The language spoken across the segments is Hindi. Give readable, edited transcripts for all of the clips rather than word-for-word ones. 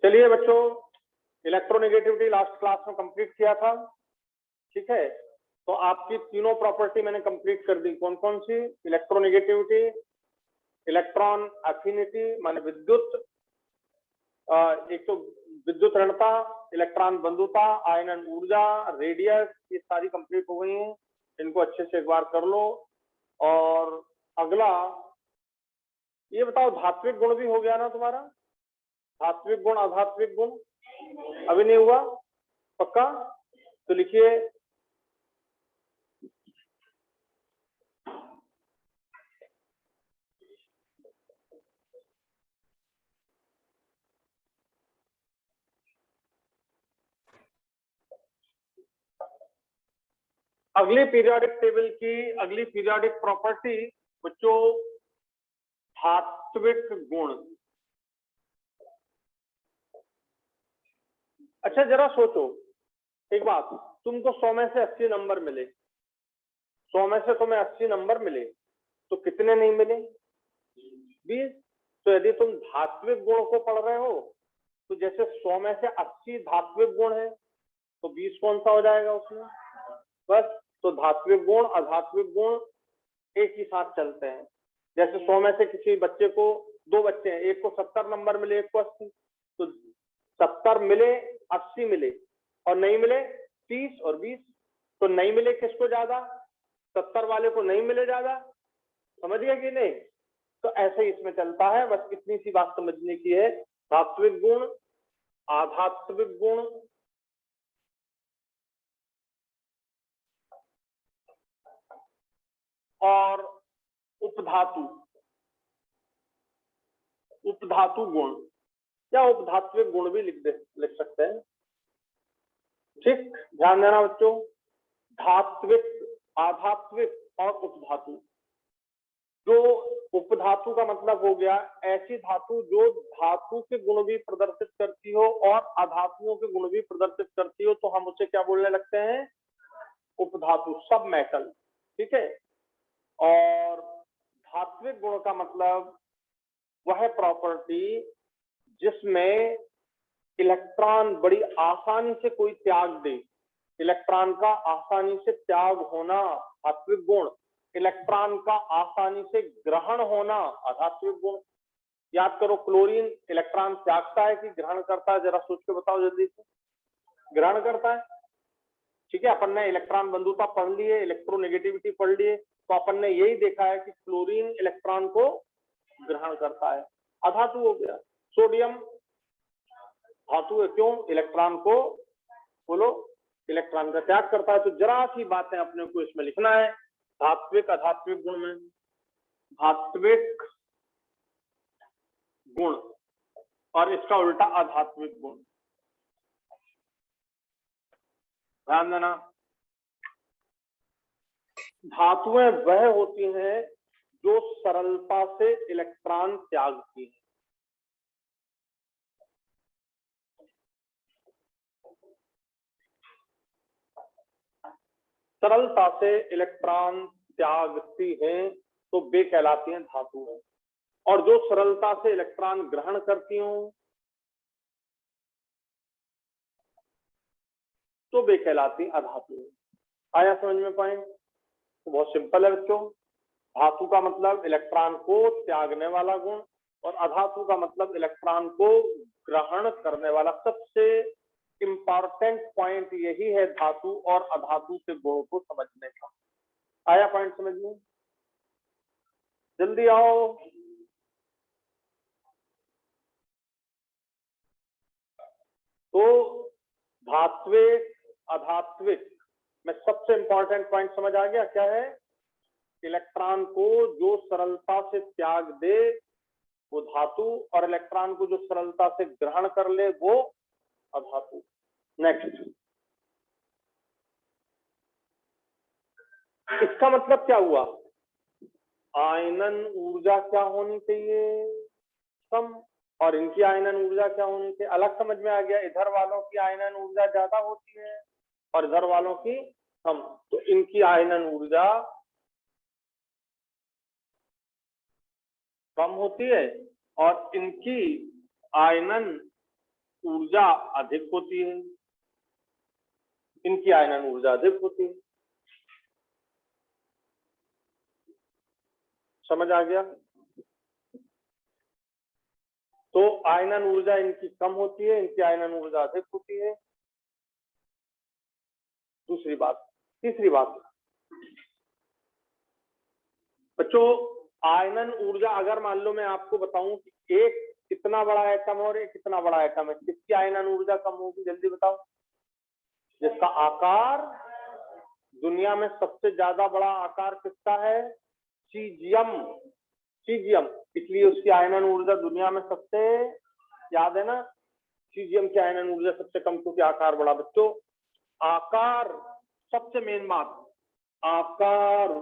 चलिए बच्चों, इलेक्ट्रोनेगेटिविटी लास्ट क्लास में कंप्लीट किया था। ठीक है, तो आपकी तीनों प्रॉपर्टी मैंने कंप्लीट कर दी। कौन कौन सी? इलेक्ट्रोनेगेटिविटी, इलेक्ट्रॉन एफिनिटी माने विद्युत, एक तो विद्युत ऋणता, इलेक्ट्रॉन बंधुता, आयनन ऊर्जा, रेडियस, ये सारी कंप्लीट हो गई हैं। इनको अच्छे से एक बार कर लो। और अगला ये बताओ, धात्विक गुण भी हो गया ना तुम्हारा? धात्विक गुण, अधात्विक गुण अभी नहीं हुआ? पक्का? तो लिखिए अगली पीरियोडिक टेबल की अगली पीरियोडिक प्रॉपर्टी बच्चों, धात्विक गुण। अच्छा जरा सोचो एक बात, तुमको 100 में से 80 नंबर मिले, 100 में से तुम्हें 80 नंबर मिले, तो कितने नहीं मिले? 20। तो यदि तुम धात्विक गुण को पढ़ रहे हो तो जैसे 100 में से 80 धात्विक गुण है तो 20 कौन सा हो जाएगा उसमें? बस। तो धात्विक गुण अधात्विक गुण एक ही साथ चलते हैं। जैसे 100 में से किसी बच्चे को, दो बच्चे हैं, एक को 70 नंबर मिले, एक को 80, तो 70 मिले 80 मिले, और नहीं मिले 30 और 20। तो नहीं मिले किसको ज्यादा? 70 वाले को नहीं मिले ज्यादा। समझ गया कि नहीं? तो ऐसे ही इसमें चलता है। बस इतनी सी बात समझने की है। धात्विक गुण, आधात्विक गुण, और उपधातु, उपधातु गुण या उपधात्विक गुण भी लिख सकते हैं। ठीक, ध्यान देना बच्चों। धात्विक, आधात्विक और उपधातु। जो उपधातु का मतलब हो गया ऐसी धातु जो धातु के गुण भी प्रदर्शित करती हो और अधातुओं के गुण भी प्रदर्शित करती हो, तो हम उसे क्या बोलने लगते हैं? उपधातु, सब मेटल। ठीक है। और धात्विक गुण का मतलब वह प्रॉपर्टी जिसमें इलेक्ट्रॉन बड़ी आसानी से कोई त्याग दे। इलेक्ट्रॉन का आसानी से त्याग होना धात्विक गुण, इलेक्ट्रॉन का आसानी से ग्रहण होना अधात्विक गुण। याद करो, क्लोरीन इलेक्ट्रॉन त्यागता है कि ग्रहण करता है? जरा सोच के बताओ जल्दी से। ग्रहण करता है। ठीक है, अपन ने इलेक्ट्रॉन बंधुता पढ़ ली है, इलेक्ट्रोनेगेटिविटी पढ़ ली है, तो अपन ने यही देखा है कि क्लोरीन इलेक्ट्रॉन को ग्रहण करता है, अधातु हो गया। सोडियम धातु है, क्यों? इलेक्ट्रॉन को, बोलो, इलेक्ट्रॉन का त्याग करता है। तो जरा सी बातें अपने को इसमें लिखना है धात्विक अधात्विक गुण में। धात्विक गुण और इसका उल्टा अधात्विक गुण। ध्यान देना, धातुएं वह होती हैं जो सरलता से इलेक्ट्रॉन त्यागती हैं। सरलता से इलेक्ट्रॉन त्यागती हैं तो वे कहलाती हैं धातु है। और जो सरलता से इलेक्ट्रॉन ग्रहण करती हूं तो वे कहलाती अधातु। आया समझ में पॉइंट? तो बहुत सिंपल है बच्चों। धातु का मतलब इलेक्ट्रॉन को त्यागने वाला गुण, और अधातु का मतलब इलेक्ट्रॉन को ग्रहण करने वाला। सबसे इंपॉर्टेंट पॉइंट यही है धातु और अधातु के गुणों को समझने का। आया पॉइंट समझ में? जल्दी आओ। तो धात्विक अधात्विक में सबसे इंपॉर्टेंट पॉइंट समझ आ गया क्या है? इलेक्ट्रॉन को जो सरलता से त्याग दे वो धातु, और इलेक्ट्रॉन को जो सरलता से ग्रहण कर ले वो अधातु। नेक्स्ट, इसका मतलब क्या हुआ? आयनन ऊर्जा क्या होनी चाहिए? कम। और इनकी आयनन ऊर्जा क्या होनी चाहिए? अलग। समझ में आ गया? इधर वालों की आयनन ऊर्जा ज्यादा होती है और इधर वालों की कम। तो इनकी आयनन ऊर्जा कम होती है और इनकी आयनन ऊर्जा अधिक होती है, इनकी आयनन ऊर्जा अधिक होती है। समझ आ गया? तो आयनन ऊर्जा इनकी कम होती है, इनकी आयनन ऊर्जा अधिक होती है। दूसरी बात। तीसरी बात बच्चों, आयनन ऊर्जा अगर मान लो मैं आपको बताऊं कि एक कितना बड़ा एटम और एक कितना बड़ा एटम है, किसकी आयनन ऊर्जा कम होगी? जल्दी बताओ। जिसका आकार दुनिया में सबसे ज्यादा बड़ा आकार किसका है? सीजियम। सीजियम, इसलिए उसकी आयनन ऊर्जा दुनिया में सबसे, याद है ना, सीजियम की आयनन ऊर्जा सबसे कम क्योंकि आकार बड़ा। बच्चों आकार सबसे मेन बात, आकार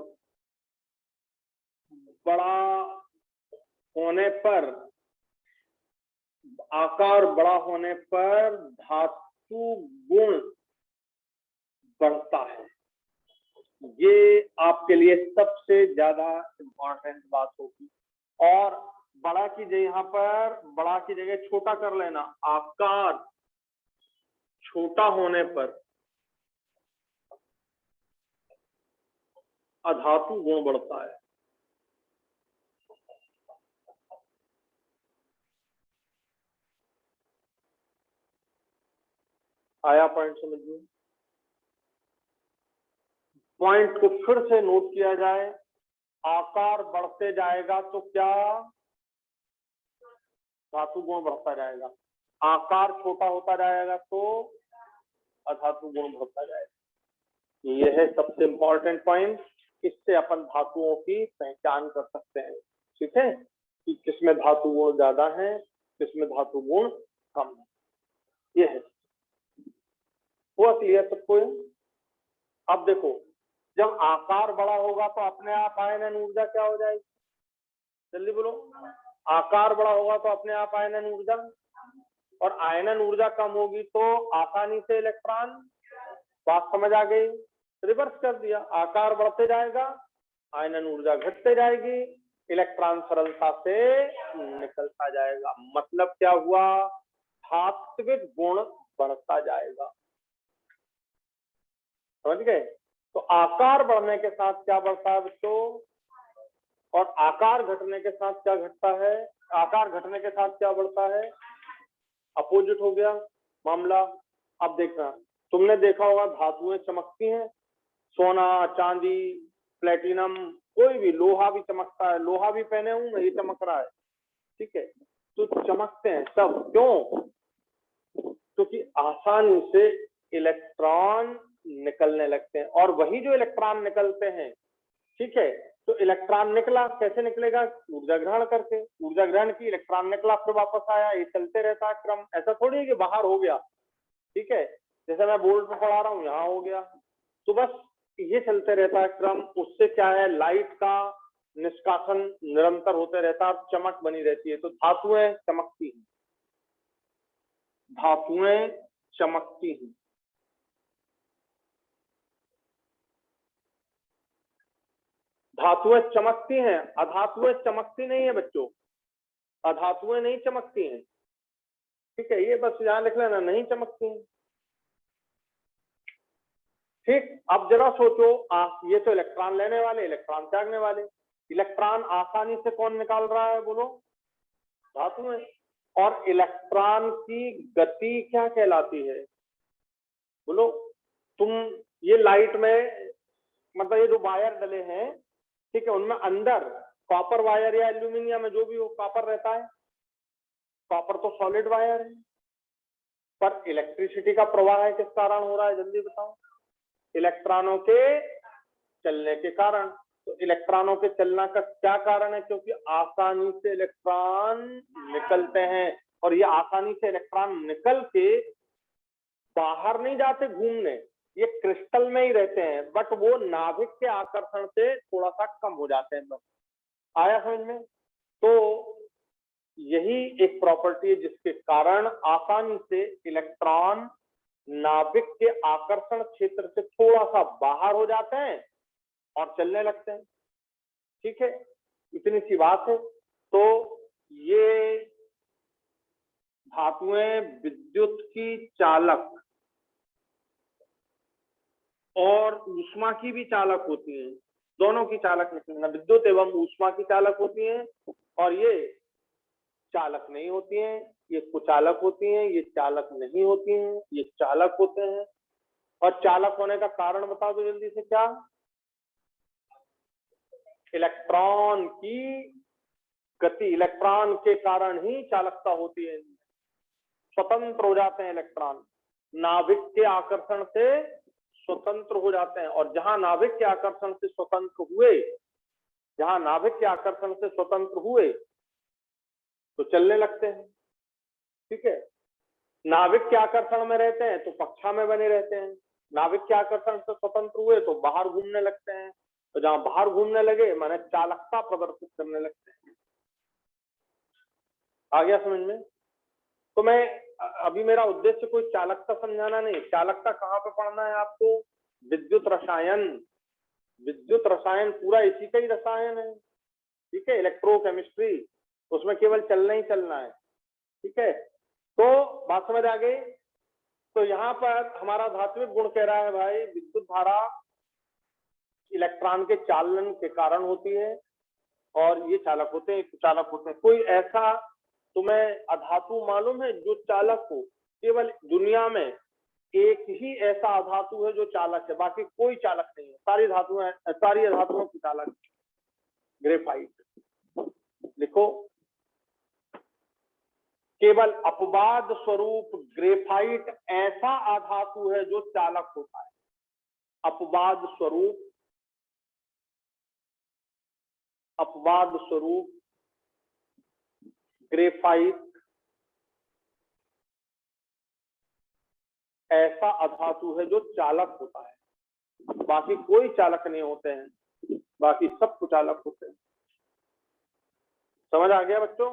बड़ा होने पर, आकार बड़ा होने पर धातु गुण बढ़ता है। ये आपके लिए सबसे ज्यादा इंपॉर्टेंट बात होगी। और बड़ा की जगह, यहाँ पर बड़ा की जगह छोटा कर लेना। आकार छोटा होने पर अधातु गुण बढ़ता है। आया पॉइंट समझिए? पॉइंट को फिर से नोट किया जाए। आकार बढ़ते जाएगा तो क्या? धातु गुण बढ़ता जाएगा। आकार छोटा होता जाएगा तो अधातु गुण बढ़ता जाएगा। यह है सबसे इंपॉर्टेंट पॉइंट। इससे अपन धातुओं की पहचान कर सकते हैं, ठीक है, कि किसमें धातु गुण ज्यादा है, किसमें धातु गुण कम है। ये है। हुआ क्लियर सबको? अब देखो, जब आकार बड़ा होगा तो अपने आप आयनन ऊर्जा क्या हो जाएगी? जल्दी बोलो। आकार बड़ा होगा तो अपने आप आयनन ऊर्जा, और आयनन ऊर्जा कम होगी तो आसानी से इलेक्ट्रॉन। बात समझ आ गई? रिवर्स कर दिया, आकार बढ़ते जाएगा, आयनन ऊर्जा घटते जाएगी, इलेक्ट्रॉन सरलता से निकलता जाएगा। मतलब क्या हुआ? धात्विक गुण बढ़ता जाएगा। समझ गए? तो आकार बढ़ने के साथ क्या बढ़ता है बच्चों, और आकार घटने के साथ क्या घटता है? आकार घटने के साथ क्या बढ़ता है? अपोजिट हो गया मामला। अब देखना, तुमने देखा होगा धातुएं चमकती हैं, सोना, चांदी, प्लेटिनम, कोई भी लोहा भी चमकता है। लोहा भी पहने हूं मैं, ये चमक रहा है, ठीक है। तो चमकते हैं सब क्यों? क्योंकि आसानी से इलेक्ट्रॉन निकलने लगते हैं। और वही जो इलेक्ट्रॉन निकलते हैं, ठीक है, तो इलेक्ट्रॉन निकला, कैसे निकलेगा? ऊर्जा ग्रहण करके। ऊर्जा ग्रहण की, इलेक्ट्रॉन निकला, फिर वापस आया, ये चलते रहता है क्रम। ऐसा थोड़ी है कि बाहर हो गया, ठीक है, जैसे मैं बोर्ड पर पढ़ा रहा हूँ यहाँ हो गया। तो बस ये चलते रहता है क्रम। उससे क्या है, लाइट का निष्कासन निरंतर होते रहता है, चमक बनी रहती है। तो धातुएं चमकती हैं, धातुएं चमकती हैं। धातुएं चमकती हैं, अधातुएं चमकती नहीं है बच्चों। अधातुएं नहीं चमकती हैं, ठीक है, ये बस यहां लिख लेना, नहीं चमकती हैं। ठीक, अब जरा सोचो, ये तो इलेक्ट्रॉन लेने वाले, इलेक्ट्रॉन त्यागने वाले। इलेक्ट्रॉन आसानी से कौन निकाल रहा है बोलो? धातु है। और इलेक्ट्रॉन की गति क्या कहलाती है बोलो? तुम ये लाइट में, मतलब ये जो वायर डले हैं, ठीक है, उनमें अंदर कॉपर वायर या एल्यूमिनियम में जो भी हो, कॉपर रहता है। कॉपर तो सॉलिड वायर है, पर इलेक्ट्रिसिटी का प्रवाह है किस कारण हो रहा है? जल्दी बताओ। इलेक्ट्रॉनों के चलने के कारण। तो इलेक्ट्रॉनों के चलना का क्या कारण है? क्योंकि आसानी से इलेक्ट्रॉन निकलते हैं, और ये आसानी से इलेक्ट्रॉन निकल के बाहर नहीं जाते घूमने, ये क्रिस्टल में ही रहते हैं, बट वो नाभिक के आकर्षण से थोड़ा सा कम हो जाते हैं। बस आया समझ में? तो यही एक प्रॉपर्टी है जिसके कारण आसानी से इलेक्ट्रॉन नाभिक के आकर्षण क्षेत्र से थोड़ा सा बाहर हो जाते हैं और चलने लगते हैं, ठीक है, इतनी सी बात है। तो ये धातुएं विद्युत की चालक और ऊष्मा की भी चालक होती हैं, दोनों की चालक निकलना, विद्युत एवं ऊष्मा की चालक होती हैं, और ये चालक नहीं होती हैं, ये कुचालक होती हैं, ये चालक नहीं होती हैं, ये चालक होते हैं। और चालक होने का कारण बता दो जल्दी से, क्या? इलेक्ट्रॉन की गति, इलेक्ट्रॉन के कारण ही चालकता होती है, स्वतंत्र हो जाते हैं इलेक्ट्रॉन, नाभिक के आकर्षण से स्वतंत्र हो जाते हैं, और जहां नाभिक के आकर्षण से स्वतंत्र हुए, जहां नाभिक के आकर्षण से स्वतंत्र हुए तो चलने लगते हैं। ठीक है, नाभिक के आकर्षण में रहते हैं तो कक्षा में बने रहते हैं, नाभिक के आकर्षण से स्वतंत्र हुए तो बाहर घूमने लगते हैं, तो जहां बाहर घूमने लगे माने चालकता प्रदर्शित करने लगते हैं। आ गया समझ में? तो मैं अभी, मेरा उद्देश्य कोई चालकता समझाना नहीं, चालकता कहाँ पे पढ़ना है आपको? विद्युत रसायन, विद्युत रसायन पूरा इसी का ही रसायन है। ठीक है, इलेक्ट्रोकेमिस्ट्री, उसमें केवल चलना ही चलना है। ठीक है, तो बात समझ आ गई? तो यहाँ पर हमारा धात्विक गुण कह रहा है भाई, विद्युत धारा इलेक्ट्रॉन के चालन के कारण होती है, और ये चालक होते हैं, चालक होते हैं। कोई ऐसा तुम्हें अधातु मालूम है जो चालक हो? केवल दुनिया में एक ही ऐसा अधातु है जो चालक है, बाकी कोई चालक नहीं है, सारी धातुएं, सारी अधातुओं की चालक। ग्रेफाइट लिखो, केवल अपवाद स्वरूप ग्रेफाइट ऐसा अधातु है जो चालक होता है। अपवाद स्वरूप, अपवाद स्वरूप ग्रेफाइट ऐसा अधातु है जो चालक होता है, बाकी कोई चालक नहीं होते हैं, बाकी सब कुचालक होते हैं। समझ आ गया बच्चों?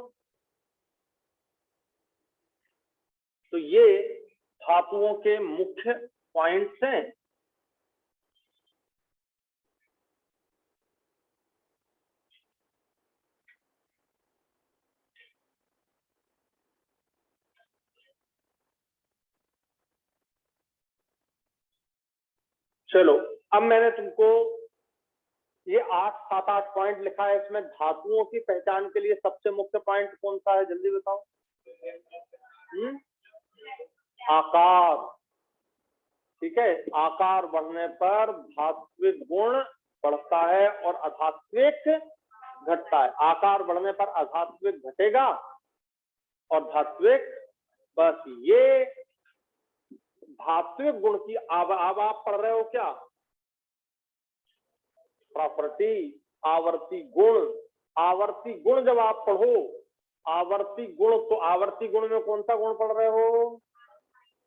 तो ये धातुओं के मुख्य पॉइंट्स हैं। चलो, अब मैंने तुमको ये 8-7-8 पॉइंट लिखा है, इसमें धातुओं की पहचान के लिए सबसे मुख्य पॉइंट कौन सा है, जल्दी बताओ? आकार। ठीक है, आकार बढ़ने पर धात्विक गुण बढ़ता है और अधात्विक घटता है। आकार बढ़ने पर अधात्विक घटेगा और धात्विक, बस ये धात्विक गुण की अब आप पढ़ रहे हो क्या? प्रॉपर्टी, आवर्ती गुण। आवर्ती गुण जब आप पढ़ो, आवर्ती गुण, तो आवर्ती गुण में कौन सा गुण पढ़ रहे हो?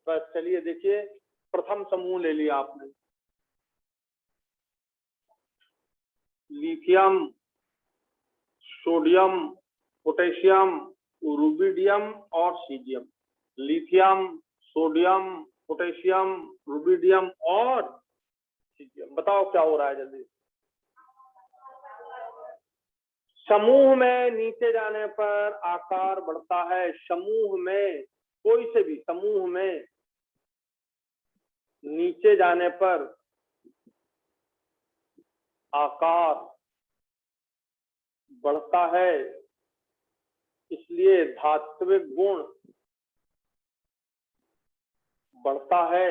बस चलिए देखिए, प्रथम समूह ले लिया आपने, लिथियम, सोडियम, पोटेशियम, रुबिडियम और caesium. Lithium, sodium, potassium, rubidium और सीजियम। बताओ क्या हो रहा है जल्दी? समूह में नीचे जाने पर आकार बढ़ता है। समूह में, कोई से भी समूह में नीचे जाने पर आकार बढ़ता है, इसलिए धात्विक गुण बढ़ता है।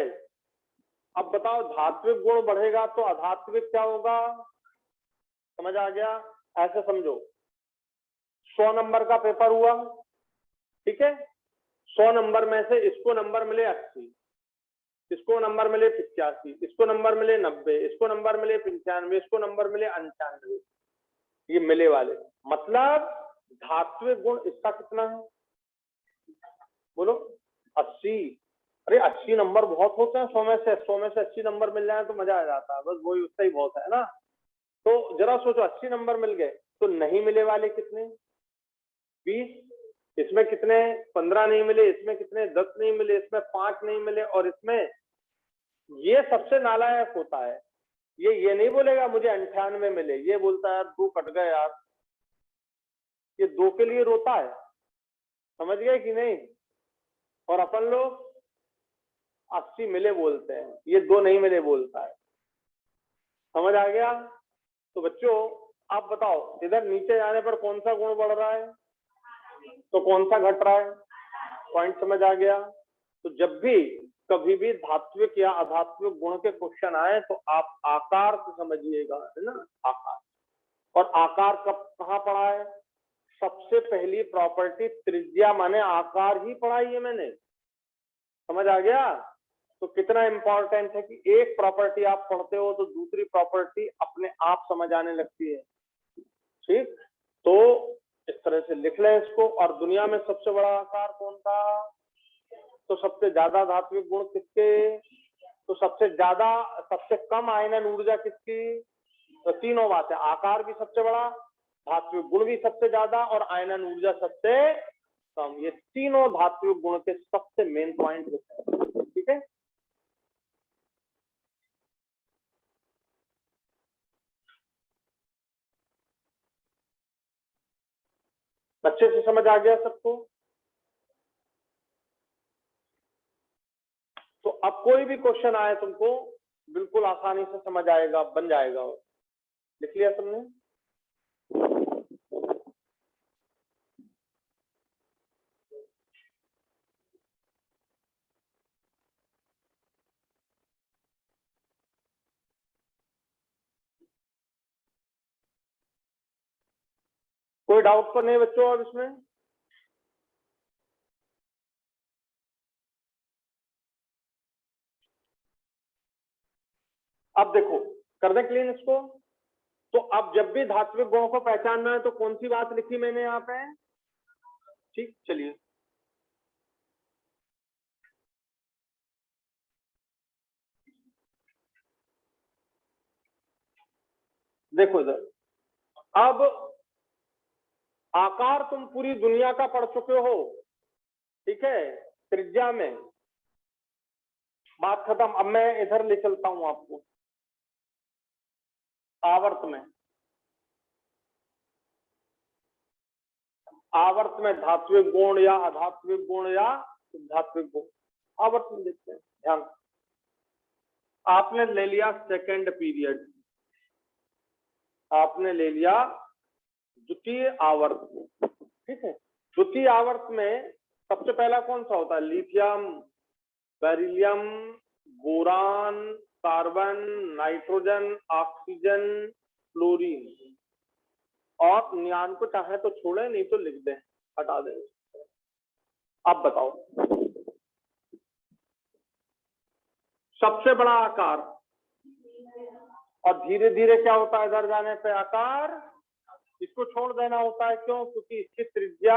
अब बताओ, धात्विक गुण बढ़ेगा तो अधात्विक क्या होगा? समझ आ गया? ऐसे समझो, 100 नंबर का पेपर हुआ, ठीक है, 100 नंबर में से इसको नंबर मिले 80, इसको नंबर मिले 85, इसको नंबर मिले 90, इसको नंबर मिले 95, इसको नंबर मिले 95, ये मिले वाले, मतलब धात्विक गुण इसका कितना है? बोलो 80। अरे 80 नंबर बहुत होते हैं 100 में से, 100 में से 80 नंबर मिल जाए तो मजा आ जाता है, बस वही उससे ही बहुत है ना। तो जरा सोचो, 80 नंबर मिल गए तो नहीं मिले वाले कितने? 20। इसमें कितने? 15 नहीं मिले, इसमें कितने? 10 नहीं मिले, इसमें 5 नहीं मिले, और इसमें ये सबसे नालायक होता है, ये नहीं बोलेगा मुझे 98 मिले, ये बोलता है यार 2 कट गए यार, ये 2 के लिए रोता है। समझ गए कि नहीं? और अपन लोग 80 मिले बोलते हैं, ये 2 नहीं मिले बोलता है। समझ आ गया? तो बच्चों आप बताओ, इधर नीचे जाने पर कौन सा गुण बढ़ रहा है तो कौन सा घट रहा है? पॉइंट समझ आ गया? तो जब भी कभी भी धात्विक या अधात्विक गुण के क्वेश्चन आए तो आप आकार को समझिएगा, है ना, आकार। और आकार कब कहाँ पढ़ा है? सबसे पहली प्रॉपर्टी त्रिज्या माने आकार ही पढ़ाई है मैंने। समझ आ गया? तो कितना इंपॉर्टेंट है कि एक प्रॉपर्टी आप पढ़ते हो तो दूसरी प्रॉपर्टी अपने आप समझ आने लगती है। ठीक, तो इस तरह से लिख लें इसको। और दुनिया में सबसे बड़ा आकार कौन था? तो सबसे ज्यादा धात्विक गुण किसके? तो सबसे कम आयनन ऊर्जा किसकी? तो तीनों बातें, आकार भी सबसे बड़ा, धात्विक गुण भी सबसे ज्यादा और आयनन ऊर्जा सबसे कम। ये तीनों धात्विक गुण के सबसे मेन पॉइंट होते हैं। ठीक है, अच्छे से समझ आ गया सबको? तो अब कोई भी क्वेश्चन आए तुमको बिल्कुल आसानी से समझ आएगा, बन जाएगा। लिख लिया तुमने? कोई डाउट तो नहीं बच्चों अब इसमें? अब देखो, कर दें क्लीन इसको। तो अब जब भी धात्विक गुणों को पहचानना है तो कौन सी बात लिखी मैंने यहाँ पे? ठीक, चलिए देखो इधर। अब आकार तुम पूरी दुनिया का पढ़ चुके हो, ठीक है, त्रिज्या में बात खत्म। अब मैं इधर ले चलता हूं आपको आवर्त में। आवर्त में धात्विक गुण या अधात्विक गुण या धात्विक गुण, आवर्त में देखते हैं। ध्यान, आपने ले लिया सेकंड पीरियड, आपने ले लिया द्वितीय आवर्त, ठीक है। द्वितीय आवर्त में सबसे पहला कौन सा होता है? Lithium, beryllium, boron, carbon, nitrogen, oxygen, fluorine. और नियान को चाहे तो छोड़े, नहीं तो लिख दें, हटा दें। अब बताओ, सबसे बड़ा आकार, और धीरे धीरे क्या होता है इधर जाने पे? आकार इसको छोड़ देना होता है। क्यों? क्योंकि इसकी त्रिज्या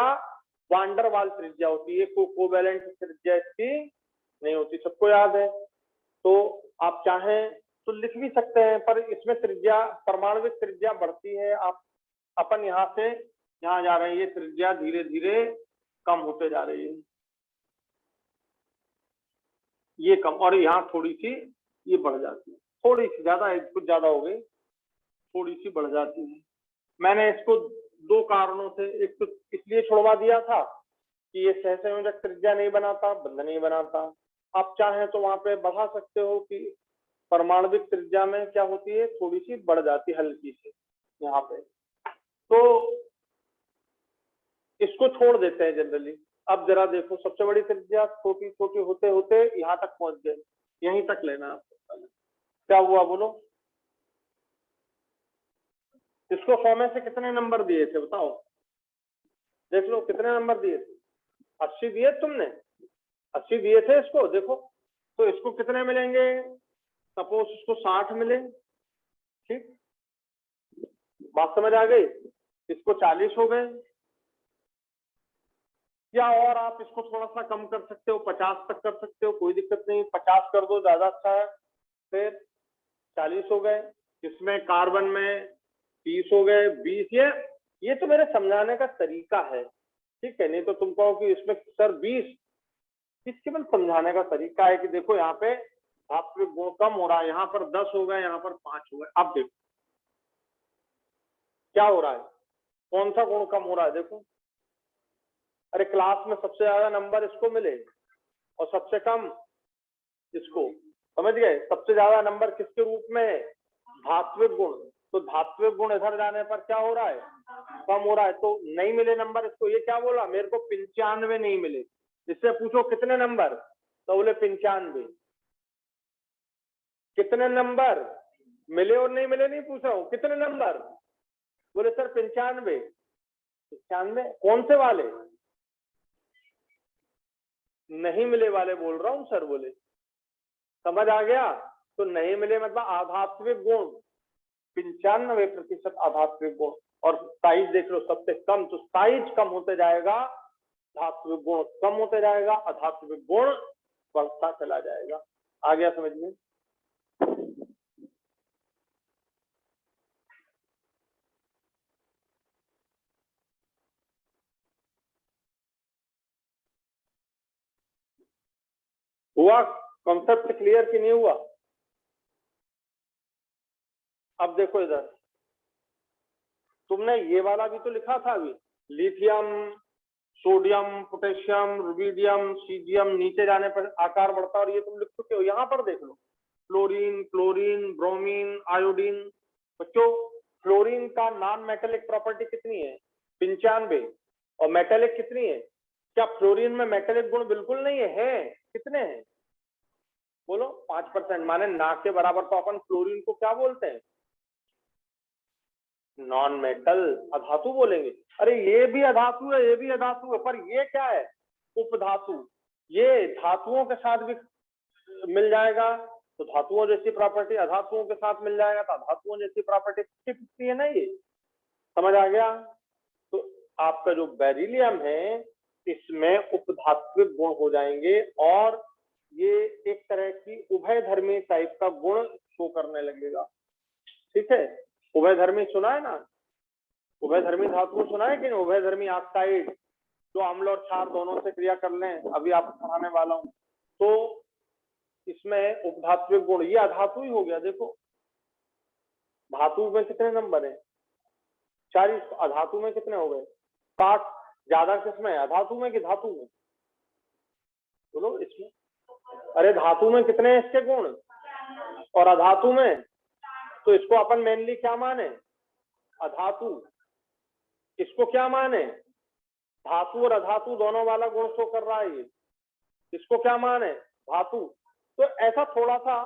वांडर वाल त्रिज्या होती है, कोवैलेंट त्रिज्या इसकी नहीं होती, सबको याद है। तो आप चाहें तो लिख भी सकते हैं, पर इसमें त्रिज्या, परमाणविक त्रिज्या बढ़ती है। आप अपन यहाँ से यहाँ जा रहे हैं, ये त्रिज्या धीरे धीरे कम होते जा रही है, ये कम, और यहाँ थोड़ी सी ये बढ़ जाती है, थोड़ी सी ज्यादा, कुछ ज्यादा हो गई, थोड़ी सी बढ़ जाती है। मैंने इसको दो कारणों से, एक तो इसलिए छुड़वा दिया था कि ये सहसंयोजक त्रिज्या नहीं बनाता, बंध नहीं बनाता। आप चाहें तो वहां पे बढ़ा सकते हो कि परमाणविक त्रिज्या में क्या होती है, थोड़ी सी बढ़ जाती है, हल्की सी यहाँ पे। तो इसको छोड़ देते हैं जनरली। अब जरा देखो, सबसे बड़ी त्रिज्या छोटी छोटी होते होते यहाँ तक पहुंच गए, यहीं तक लेना है आपको। क्या हुआ बोलो? इसको 100 में से कितने नंबर दिए थे बताओ? देख लो कितने नंबर दिए थे। 80 दिए तुमने, 80 दिए थे इसको, देखो। तो इसको कितने मिलेंगे? सपोज इसको 60 मिले, ठीक, बात समझ आ गई। इसको 40 हो गए, या और आप इसको थोड़ा सा कम कर सकते हो, 50 तक कर सकते हो, कोई दिक्कत नहीं, 50 कर दो, ज्यादा अच्छा है। फिर 40 हो गए, इसमें कार्बन में 30 हो गए, 20। ये तो मेरे समझाने का तरीका है, ठीक है। नहीं तो तुम कहो कि इसमें सर 20, केवल समझाने का तरीका है कि देखो यहाँ पे धात्विक गुण कम हो रहा है, यहाँ पर 10 हो गए, यहाँ पर 5 हो गए। अब देखो क्या हो रहा है, कौन सा गुण कम हो रहा है, देखो। अरे क्लास में सबसे ज्यादा नंबर इसको मिले, और सबसे कम इसको, समझ गए? सबसे ज्यादा नंबर किसके रूप में है? धात्विक गुण। तो धात्विक गुण इधर जाने पर क्या हो रहा है? कम हो रहा है। तो नहीं मिले नंबर इसको, ये क्या बोला? मेरे को 95 नहीं मिले। इससे पूछो कितने नंबर, तो बोले 95। कितने नंबर मिले और नहीं मिले नहीं पूछा हूं, कितने नंबर? बोले सर 95। 95 कौन से वाले? नहीं मिले वाले बोल रहा हूं सर। बोले समझ आ गया? तो नहीं मिले मतलब आधात्विक गुण 95% आधात्विक गुण। और साइज देख लो सबसे कम, तो साइज कम होते जाएगा, धात्विक गुण कम होते जाएगा, अधात्विक गुण बढ़ता चला जाएगा। आ गया समझ में? हुआ? कॉन्सेप्ट क्लियर कि नहीं हुआ? अब देखो इधर, तुमने ये वाला भी तो लिखा था अभी, lithium, sodium, potassium, rubidium, caesium, नीचे जाने पर आकार बढ़ता, और ये तुम लिख चुके हो। यहाँ पर देख लो, फ्लोरीन, क्लोरीन, ब्रोमीन, आयोडीन। बच्चों फ्लोरीन का नॉन मेटेलिक प्रॉपर्टी कितनी है? 95। और मेटेलिक कितनी है? क्या फ्लोरीन में मेटेलिक गुण बिल्कुल नहीं है? कितने हैं बोलो? 5%। माने ना के बराबर। तो अपन फ्लोरीन को क्या बोलते हैं? नॉन मेटल, अधातु बोलेंगे। अरे ये भी अधातु है, ये भी अधातु है, पर ये क्या है? उपधातु। ये धातुओं के साथ भी मिल जाएगा तो धातुओं जैसी प्रॉपर्टी, अधातुओं के साथ मिल जाएगा तो अधातुओं जैसी प्रॉपर्टी। 50-50 है ना ये? समझ आ गया? तो आपका जो बेरिलियम है इसमें उपधात्विक गुण हो जाएंगे, और ये एक तरह की उभयधर्मी टाइप का गुण शो करने लगेगा। ठीक है? उभयधर्मी सुना है ना? उभयधर्मी धातु सुना है कि नहीं? उभयधर्मी ऑक्साइड जो अम्ल और क्षार दोनों से क्रिया कर लें, अभी आपको पढ़ाने वाला हूं। तो इसमें उपधात्विक गुण, ये अधातु ही हो गया। देखो धातु में कितने नंबर है? 40। अधातु में कितने हो गए? 60। ज्यादा किसमें? अधातु में कि धातु में? बोलो इसमें। अरे धातु में कितने हैं इसके गुण, और अधातु में? तो इसको अपन मेनली क्या माने? अधातु। इसको क्या माने? धातु और अधातु दोनों वाला गुण शो कर रहा है ये। इसको क्या माने? धातु। तो ऐसा थोड़ा सा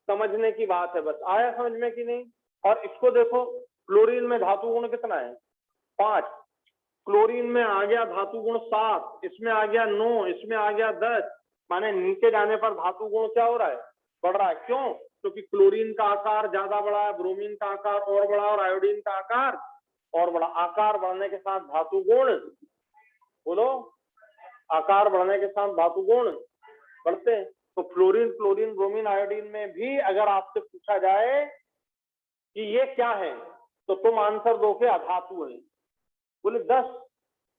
समझने की बात है बस। आया समझ में कि नहीं? और इसको देखो, क्लोरीन में धातु गुण कितना है? 5। क्लोरीन में आ गया धातु गुण 7, इसमें आ गया 9, इसमें आ गया 10। माने नीचे जाने पर धातु गुण क्या हो रहा है? बढ़ रहा है। क्यों? क्योंकि क्लोरीन का आकार ज्यादा बड़ा है, ब्रोमीन का आकार और बड़ा, और आयोडीन का आकार और बड़ा। आकार बढ़ने के साथ धातु गुण, बोलो, आकार बढ़ने के साथ धातु गुण बढ़ते हैं। तो फ्लोरीन, क्लोरीन, ब्रोमीन, आयोडीन में भी अगर आपसे पूछा जाए कि ये क्या है, तो तुम आंसर दो के अधातु है। बोले 10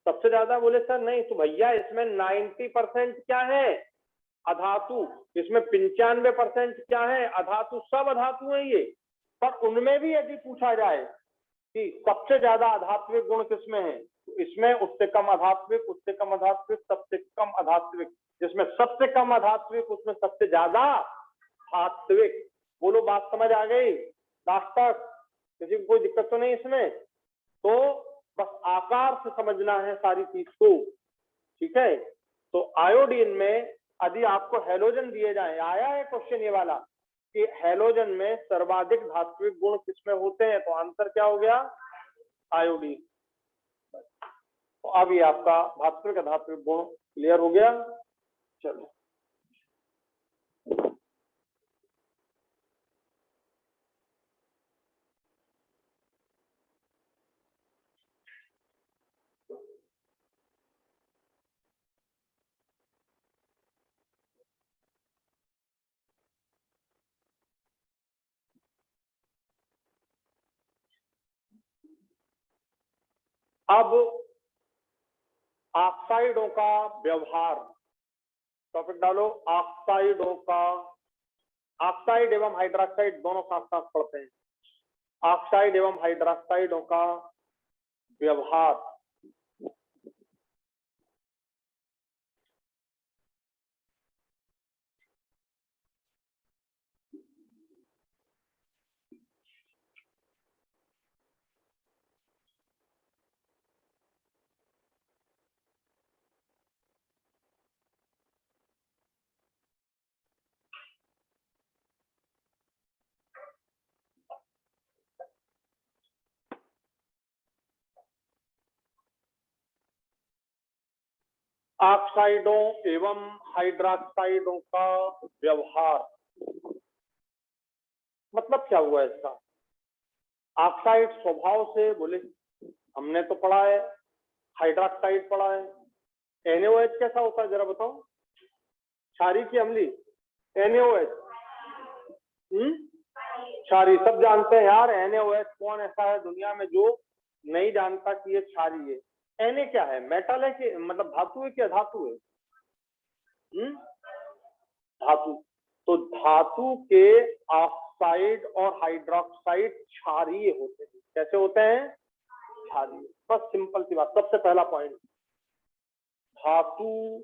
सबसे ज्यादा? बोले सर नहीं। तो भैया इसमें 90% क्या है? अधातु। इसमें 95% क्या है? अधातु। सब अधातु है ये। पर उनमें भी यदि पूछा जाए कि सबसे ज्यादा अधात्विक गुण किसमें है, तो इसमें उससे कम अधात्विक, उससे कम अधात्विक, सबसे कम अधात्विक। जिसमें सबसे कम अधात्विक उसमें सबसे ज्यादा धात्विक। बोलो बात समझ आ गई? लास्ट तक किसी को कोई दिक्कत तो नहीं इसमें? तो बस आकार से समझना है सारी चीज को। ठीक है? तो आयोडीन में यदि आपको हेलोजन दिए जाए, आया है क्वेश्चन ये वाला कि हेलोजन में सर्वाधिक धात्विक गुण किसमें होते हैं, तो आंसर क्या हो गया? आयोडीन। तो अब ये आपका धात्विक अधात्विक गुण क्लियर हो गया। चलो अब ऑक्साइडों का व्यवहार, टॉपिक डालो ऑक्साइडों का। ऑक्साइड एवं हाइड्रोक्साइड दोनों साथ साथ पढ़ते हैं। ऑक्साइड एवं हाइड्रोक्साइडों का व्यवहार। ऑक्साइडों एवं हाइड्रोक्साइडों का व्यवहार, मतलब क्या हुआ इसका? ऑक्साइड स्वभाव से बोले हमने तो पढ़ा है, हाइड्रोक्साइड पढ़ा है, NaOH कैसा होता है जरा बताओ, क्षारी की अम्ली? NaOH क्षारी, सब जानते हैं यार। NaOH कौन ऐसा है दुनिया में जो नहीं जानता कि ये क्षारी है? Na क्या है, मेटल है कि मतलब धातु है कि अधातु है? धातु। तो धातु के ऑक्साइड और हाइड्रोक्साइड क्षारीय होते हैं। कैसे होते हैं? क्षारीय। बस सिंपल सी बात, सबसे पहला पॉइंट, धातु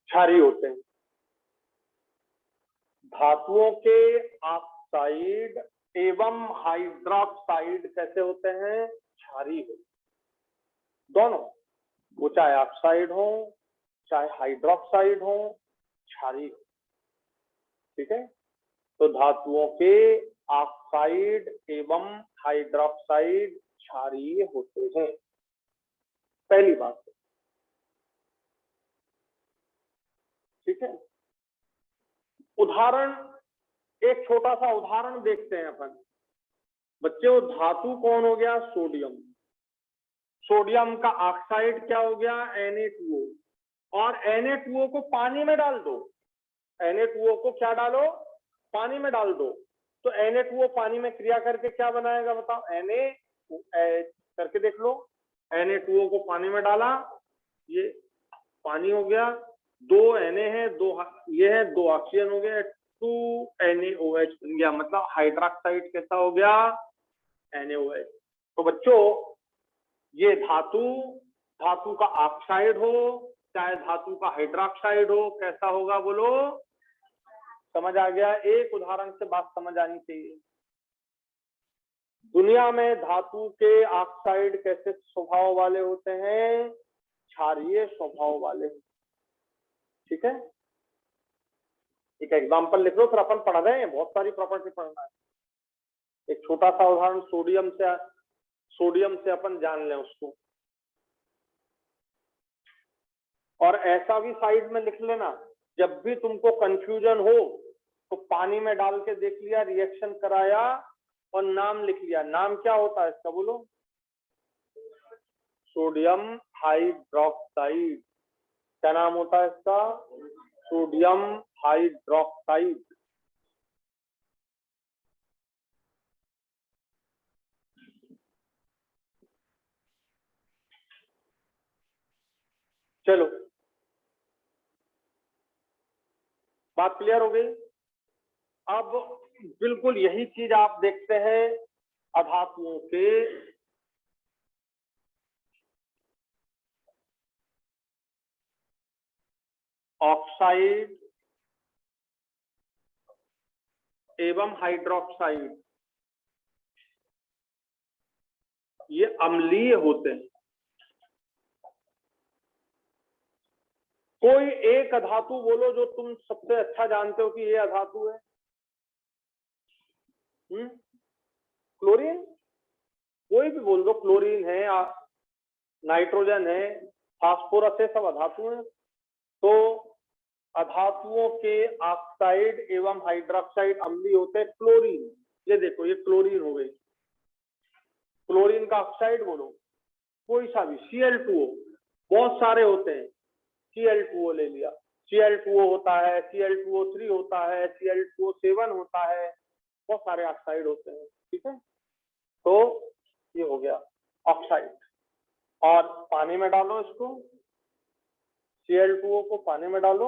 क्षारीय होते हैं। धातुओं के ऑक्साइड एवं हाइड्रोक्साइड कैसे होते हैं? क्षारीय होते हैं। दोनों, वो चाहे ऑक्साइड हो चाहे हाइड्रोक्साइड हो, क्षारीय। ठीक है, तो धातुओं के ऑक्साइड एवं हाइड्रोक्साइड क्षारीय होते हैं, पहली बात। ठीक है, उदाहरण, एक छोटा सा उदाहरण देखते हैं अपन बच्चों। धातु कौन हो गया? सोडियम। सोडियम का ऑक्साइड क्या हो गया? Na2O। और Na2O को पानी में डाल दो, Na2O को क्या डालो? पानी में डाल दो। तो Na2O पानी में क्रिया करके क्या बनाएगा बताओ? NaOH। करके देख लो, Na2O को पानी में डाला, ये पानी हो गया, 2 Na है, 2 ये है, 2 ऑक्सीजन हो गया, 2 NaOH बन गया। मतलब हाइड्रोक्साइड कैसा हो गया? NaOH। तो बच्चों ये धातु का ऑक्साइड हो चाहे धातु का हाइड्रोक्साइड हो, कैसा होगा बोलो? समझ आ गया? एक उदाहरण से बात समझ आनी चाहिए। दुनिया में धातु के ऑक्साइड कैसे स्वभाव वाले होते हैं? क्षारीय स्वभाव वाले। ठीक है, एक एग्जांपल लिख लो, फिर अपन पढ़ रहे हैं, बहुत सारी प्रॉपर्टी पढ़ना है। एक छोटा सा उदाहरण सोडियम से अपन जान लें उसको। और ऐसा भी साइड में लिख लेना, जब भी तुमको कंफ्यूजन हो तो पानी में डाल के देख लिया, रिएक्शन कराया और नाम लिख लिया। नाम क्या होता है इसका बोलो? Sodium hydroxide. क्या नाम होता है इसका? Sodium hydroxide. चलो, बात क्लियर हो गई। अब बिल्कुल यही चीज आप देखते हैं अधातुओं के ऑक्साइड एवं हाइड्रोक्साइड, ये अम्लीय होते हैं। कोई एक अधातु बोलो जो तुम सबसे अच्छा जानते हो कि ये अधातु है। क्लोरीन, कोई भी बोल दो, क्लोरीन है, नाइट्रोजन है, फास्फोरस है, सब अधातु हैं। तो अधातुओं के ऑक्साइड एवं हाइड्रोक्साइड अम्लीय होते हैं। क्लोरीन, ये देखो, ये क्लोरीन हो गई। क्लोरीन का ऑक्साइड बोलो कोई सा भी, Cl2O, बहुत सारे होते हैं। Cl2O ले लिया, Cl2O होता है, Cl2O3 होता है, Cl2O7 होता है, बहुत सारे ऑक्साइड होते हैं। ठीक है, तो ये हो गया ऑक्साइड। और पानी में डालो इसको, Cl2O को पानी में डालो,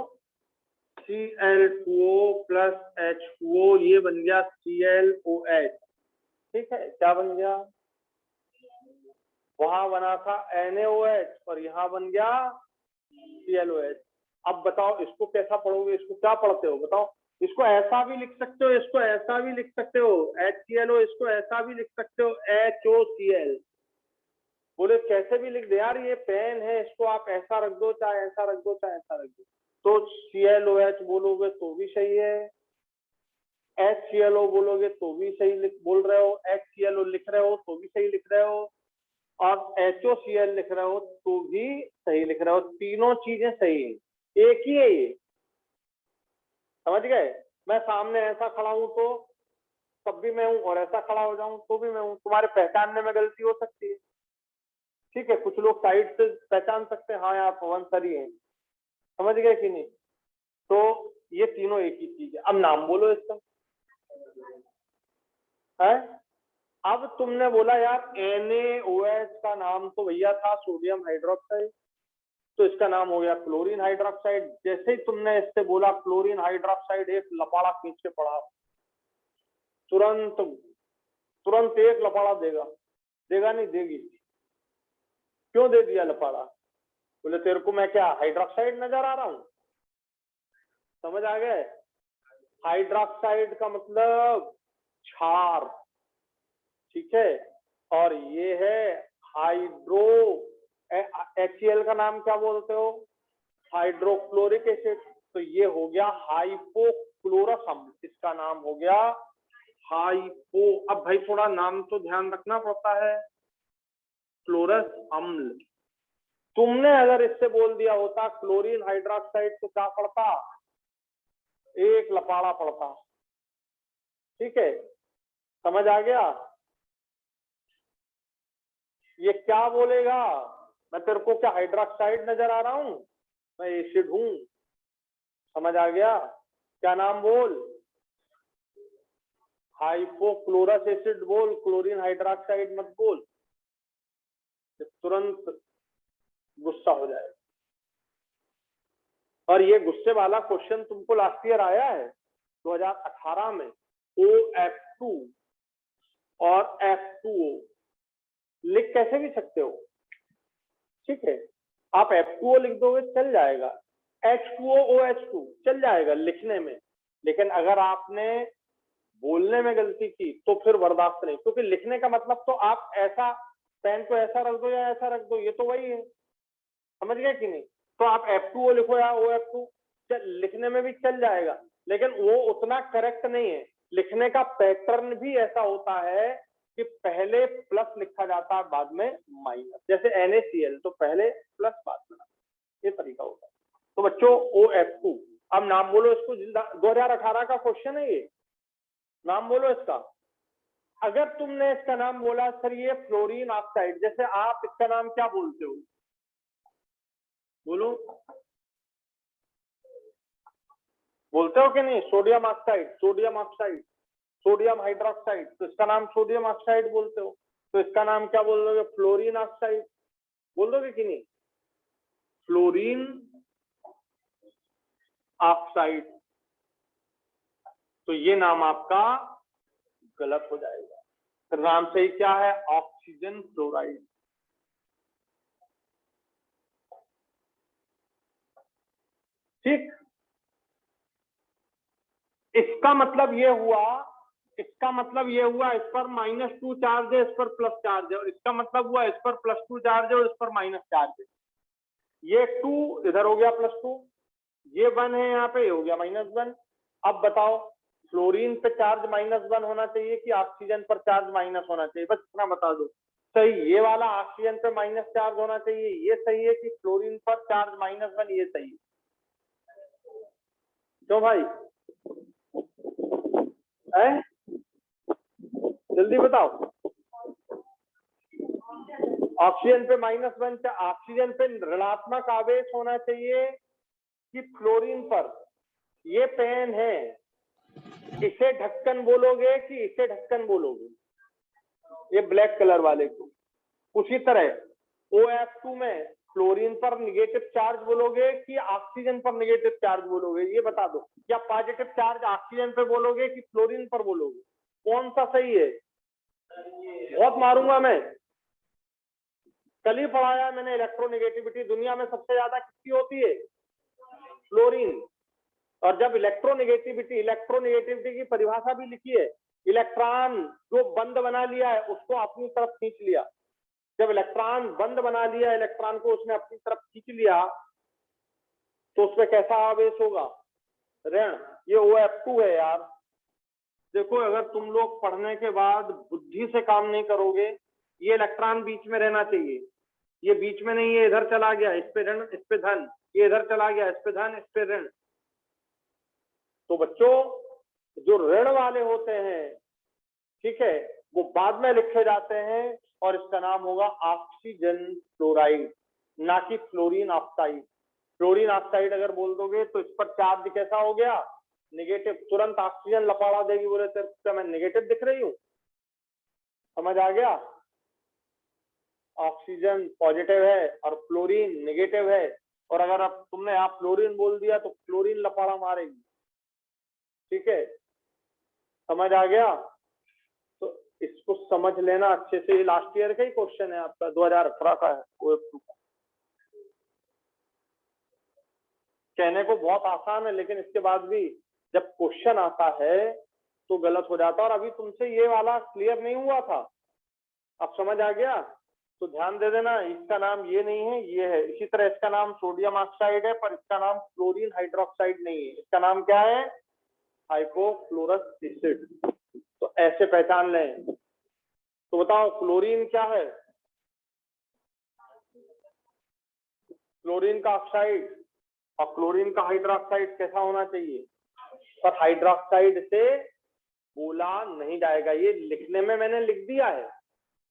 Cl2O प्लस H2O, ये बन गया ClOH। ठीक है, क्या बन गया? वहां बना था NaOH और यहाँ बन गया ClOH। अब बताओ इसको कैसा पढ़ोगे? इसको क्या पढ़ते हो बताओ? इसको ऐसा भी लिख सकते हो, इसको ऐसा भी लिख सकते हो HClO, इसको ऐसा भी लिख सकते हो HOCl। बोले कैसे भी लिख दे यार, ये पेन है, इसको आप ऐसा रख दो, चाहे ऐसा रख दो, चाहे ऐसा रख दो। तो CLOH बोलोगे तो भी सही है, HCLO बोलोगे तो भी सही बोल रहे हो, HCLO लिख रहे हो तो भी सही लिख रहे हो, और HOCl लिख रहे हो तो भी सही लिख रहे हो। तीनों चीजें सही है, एक ही है ये, समझ गए। मैं सामने ऐसा खड़ा हूं तो तब भी मैं हूं, और ऐसा खड़ा हो जाऊं तो भी मैं हूं। तुम्हारे पहचानने में गलती हो सकती है, ठीक है, कुछ लोग साइड से पहचान सकते हैं, हाँ यार पवन सर ही है, समझ गए कि नहीं। तो ये तीनों एक ही चीज है। अब नाम बोलो इसका है। अब तुमने बोला यार NaOH का नाम तो भैया था सोडियम हाइड्रोक्साइड, तो इसका नाम हो गया क्लोरीन हाइड्रोक्साइड। जैसे ही तुमने इससे बोला क्लोरीन हाइड्रोक्साइड, एक लपाड़ा खींच के पड़ा, तुरंत तुरंत एक लपाड़ा देगा, देगा नहीं, देगी। क्यों दे दिया लपाड़ा? बोले तेरे को मैं क्या हाइड्रोक्साइड नजर आ रहा हूं? समझ आ गए? हाइड्रोक्साइड का मतलब क्षार, ठीक है, और ये है हाइड्रो, HCl का नाम क्या बोलते हो? Hydrochloric acid. तो ये हो गया हाइपोक्लोरस अम्ल, इसका नाम हो गया हाइपो। अब भाई थोड़ा नाम तो ध्यान रखना पड़ता है, क्लोरस अम्ल। तुमने अगर इससे बोल दिया होता क्लोरीन हाइड्रोक्साइड तो क्या पड़ता? एक लपाड़ा पड़ता, ठीक है, समझ आ गया? ये क्या बोलेगा, मैं तेरे को क्या हाइड्रोक्साइड नजर आ रहा हूं? मैं एसिड हूं, समझ आ गया? क्या नाम बोल? हाइपोक्लोरस एसिड बोल, क्लोरीन हाइड्रोक्साइड मत बोल, तुरंत गुस्सा हो जाएगा। और ये गुस्से वाला क्वेश्चन तुमको लास्ट ईयर आया है 2018 में, OF2 और F2O लिख कैसे भी सकते हो, ठीक है, आप F2O लिख दोगे चल जाएगा, H2O OH2 चल जाएगा लिखने में, लेकिन अगर आपने बोलने में गलती की तो फिर बर्दाश्त नहीं, क्योंकि लिखने का मतलब तो आप ऐसा पेन को ऐसा रख दो या ऐसा रख दो, ये तो वही है, समझ गए कि नहीं। तो आप F2O लिखो या OF2, लिखने में भी चल जाएगा, लेकिन वो उतना करेक्ट नहीं है। लिखने का पैटर्न भी ऐसा होता है कि पहले प्लस लिखा जाता है बाद में माइनस, जैसे NaCl तो पहले प्लस बाद में, ये तरीका होता है। तो बच्चों OF2, अब नाम बोलो इसको, 2018 का क्वेश्चन है ये, नाम बोलो इसका। अगर तुमने इसका नाम बोला सर ये फ्लोरीन ऑक्साइड, जैसे आप इसका नाम क्या बोलते हो, बोलो, बोलते हो कि नहीं? Sodium oxide, sodium oxide, sodium hydroxide, तो इसका नाम सोडियम ऑक्साइड बोलते हो। तो इसका नाम क्या बोल दोगे? फ्लोरीन ऑक्साइड बोल दोगे कि नहीं? फ्लोरीन ऑक्साइड, तो ये नाम आपका गलत हो जाएगा। फिर नाम सही क्या है? Oxygen fluoride. ठीक, इसका मतलब ये हुआ, इसका मतलब ये हुआ इस पर -2 चार्ज है, इस पर प्लस चार्ज है, और इसका मतलब हुआ इस पर +2 चार्ज है और इस पर माइनस चार्ज है। ये 2 इधर हो गया +2, ये 1 है यहाँ पे, ये हो गया -1। अब बताओ फ्लोरीन पे चार्ज -1 होना चाहिए कि ऑक्सीजन पर चार्ज माइनस होना चाहिए? बस इतना बता दो। सही, ये वाला ऑक्सीजन पे माइनस चार्ज होना चाहिए, ये सही है, कि फ्लोरीन पर चार्ज -1, ये सही है? क्यों भाई है? जल्दी बताओ। ऑक्सीजन पे -1, ऑक्सीजन पे ऋणात्मक आवेश होना चाहिए कि फ्लोरीन पर? ये पेन है, इसे ढक्कन बोलोगे कि इसे ढक्कन बोलोगे? ये ब्लैक कलर वाले को। उसी तरह OF2 में फ्लोरीन पर निगेटिव चार्ज बोलोगे कि ऑक्सीजन पर निगेटिव चार्ज बोलोगे? ये बता दो। या पॉजिटिव चार्ज ऑक्सीजन पर बोलोगे कि फ्लोरीन पर बोलोगे? कौन सा सही है? बहुत मारूंगा मैं। कल ही पढ़ाया मैंने इलेक्ट्रोनेगेटिविटी, दुनिया में सबसे ज्यादा किसकी होती है? फ्लोरीन। और जब इलेक्ट्रोनेगेटिविटी की परिभाषा भी लिखी है, इलेक्ट्रॉन जो बंद बना लिया है उसको अपनी तरफ खींच लिया, जब इलेक्ट्रॉन बंद बना लिया, इलेक्ट्रॉन को उसने अपनी तरफ खींच लिया, तो उसमें कैसा आवेश होगा? ऋण। ये OF2 है यार। देखो, अगर तुम लोग पढ़ने के बाद बुद्धि से काम नहीं करोगे, ये इलेक्ट्रॉन बीच में रहना चाहिए, ये बीच में नहीं, ये इधर चला गया, इस पे ऋण इस पे धन, ये इधर चला गया, इस पे धन इस पे ऋण। तो बच्चों, जो ऋण वाले होते हैं, ठीक है, वो बाद में लिखे जाते हैं, और इसका नाम होगा ऑक्सीजन फ्लोराइड, ना कि फ्लोरीन ऑक्साइड। फ्लोरीन ऑक्साइड अगर बोल दोगे तो इस पर चार्ज कैसा हो गया? नेगेटिव। तुरंत ऑक्सीजन लपाड़ा देगी, बोले तेरे मैं नेगेटिव दिख रही हूँ। समझ आ गया? ऑक्सीजन पॉजिटिव है और फ्लोरीन नेगेटिव है, और अगर अब तुमने यहाँ फ्लोरीन बोल दिया तो फ्लोरीन लपाड़ा मारेगी। ठीक है, समझ आ गया? तो इसको समझ लेना अच्छे से। लास्ट ईयर का ही क्वेश्चन है आपका, 2018 का है OF2 का। कहने को बहुत आसान है, लेकिन इसके बाद भी जब क्वेश्चन आता है तो गलत हो जाता है। और अभी तुमसे ये वाला क्लियर नहीं हुआ था, अब समझ आ गया? तो ध्यान दे देना, इसका नाम ये नहीं है, ये है। इसी तरह इसका नाम सोडियम ऑक्साइड है, पर इसका नाम क्लोरीन हाइड्रोक्साइड नहीं है। इसका नाम क्या है? Hypochlorous acid. तो ऐसे पहचान लें। तो बताओ, क्लोरीन क्या है? क्लोरीन का ऑक्साइड। और क्लोरीन का हाइड्रोक्साइड कैसा होना चाहिए? पर हाइड्रोक्साइड से बोला नहीं जाएगा। ये लिखने में मैंने लिख दिया है,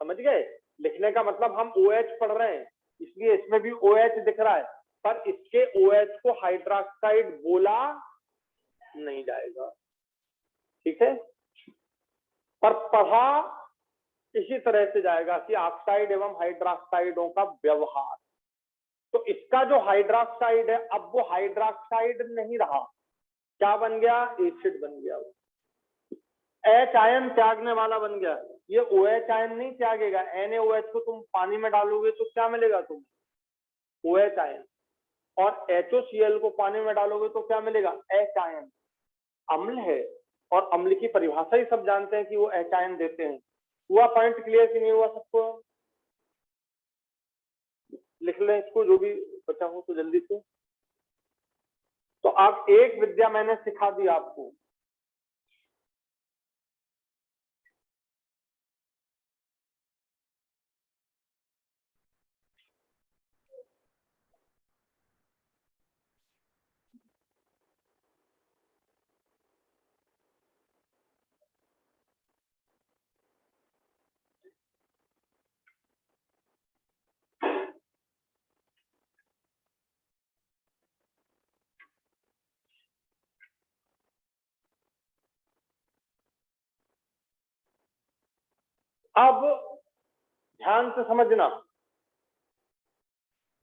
समझ गए? लिखने का मतलब हम OH पढ़ रहे हैं, इसलिए इसमें भी OH दिख रहा है, पर इसके OH को हाइड्रोक्साइड बोला नहीं जाएगा। ठीक है, पर पढ़ा इसी तरह से जाएगा कि ऑक्साइड एवं हाइड्रोक्साइडों का व्यवहार। तो इसका जो हाइड्रोक्साइड है, अब वो हाइड्रोक्साइड नहीं रहा, क्या बन गया? एसिड बन गया। H आयन त्यागने वाला बन गया। ये OH आयन नहीं त्यागेगा। NaOH को तुम पानी में डालोगे तो क्या मिलेगा तुम्हें? OH ion. और HOCl को पानी में डालोगे तो क्या मिलेगा? H ion. अम्ल है, और अम्ल की परिभाषा ही सब जानते हैं कि वो H आयन देते हैं। हुआ पॉइंट क्लियर कि नहीं हुआ सबको? लिख लें इसको, जो भी बचा हो तो जल्दी से। तो आप एक विद्या मैंने सिखा दी आपको। अब ध्यान से समझना,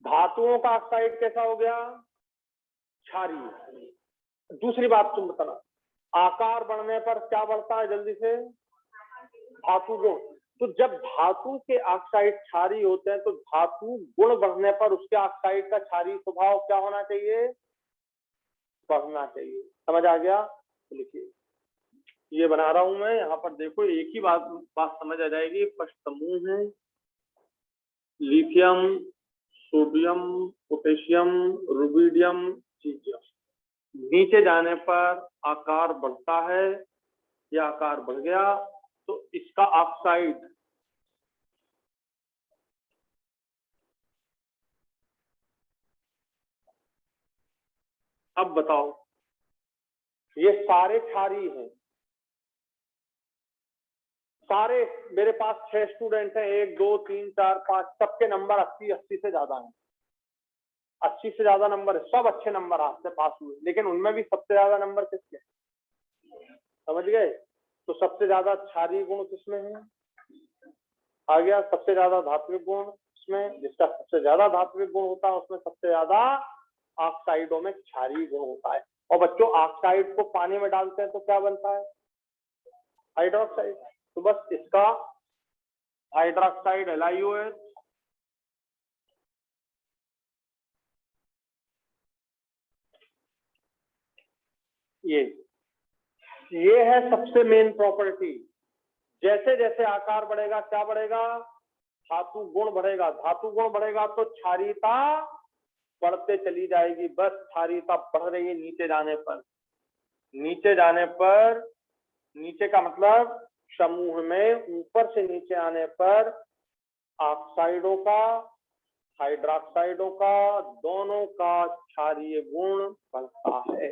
धातुओं का ऑक्साइड कैसा हो गया? क्षारीय। दूसरी बात तुम बताना, आकार बढ़ने पर क्या बढ़ता है जल्दी से? धातु गुण। तो जब धातु के ऑक्साइड क्षारीय होते हैं, तो धातु गुण बढ़ने पर उसके ऑक्साइड का क्षारीय स्वभाव क्या होना चाहिए? बढ़ना चाहिए। समझ आ गया? तो लिखिए, ये बना रहा हूं मैं यहाँ पर। देखो, एक ही बात समझ आ जाएगी। फर्स्ट समूह है lithium, sodium, potassium, rubidium, caesium. नीचे जाने पर आकार बढ़ता है, या आकार बढ़ गया, तो इसका ऑक्साइड अब बताओ, ये सारे क्षारीय हैं, सारे। मेरे पास 6 स्टूडेंट हैं, 1 2 3 4 5, सबके नंबर 80 से ज्यादा हैं। 80 से ज्यादा नंबर है, सब अच्छे नंबर आज से पास हुए, लेकिन उनमें भी सबसे ज्यादा नंबर किसके? समझ गए? तो सबसे ज्यादा क्षारीय गुण किसमें है? आ गया। सबसे ज्यादा धात्विक गुण इसमें, जिसका सबसे ज्यादा धात्विक गुण होता है उसमें सबसे ज्यादा ऑक्साइडों में क्षारीय गुण होता है। और बच्चों, ऑक्साइड को पानी में डालते हैं तो क्या बनता है? हाइड्रोक्साइड। तो बस इसका हाइड्रोक्साइड LiOH, ये है सबसे मेन प्रॉपर्टी। जैसे जैसे आकार बढ़ेगा क्या बढ़ेगा? धातु गुण बढ़ेगा, धातु गुण बढ़ेगा तो क्षारीयता बढ़ते चली जाएगी। बस क्षारीयता बढ़ रही है नीचे जाने पर, नीचे जाने पर, नीचे का मतलब समूह में ऊपर से नीचे आने पर ऑक्साइडों का, हाइड्रोक्साइडों का, दोनों का क्षारीय गुण बढ़ता है।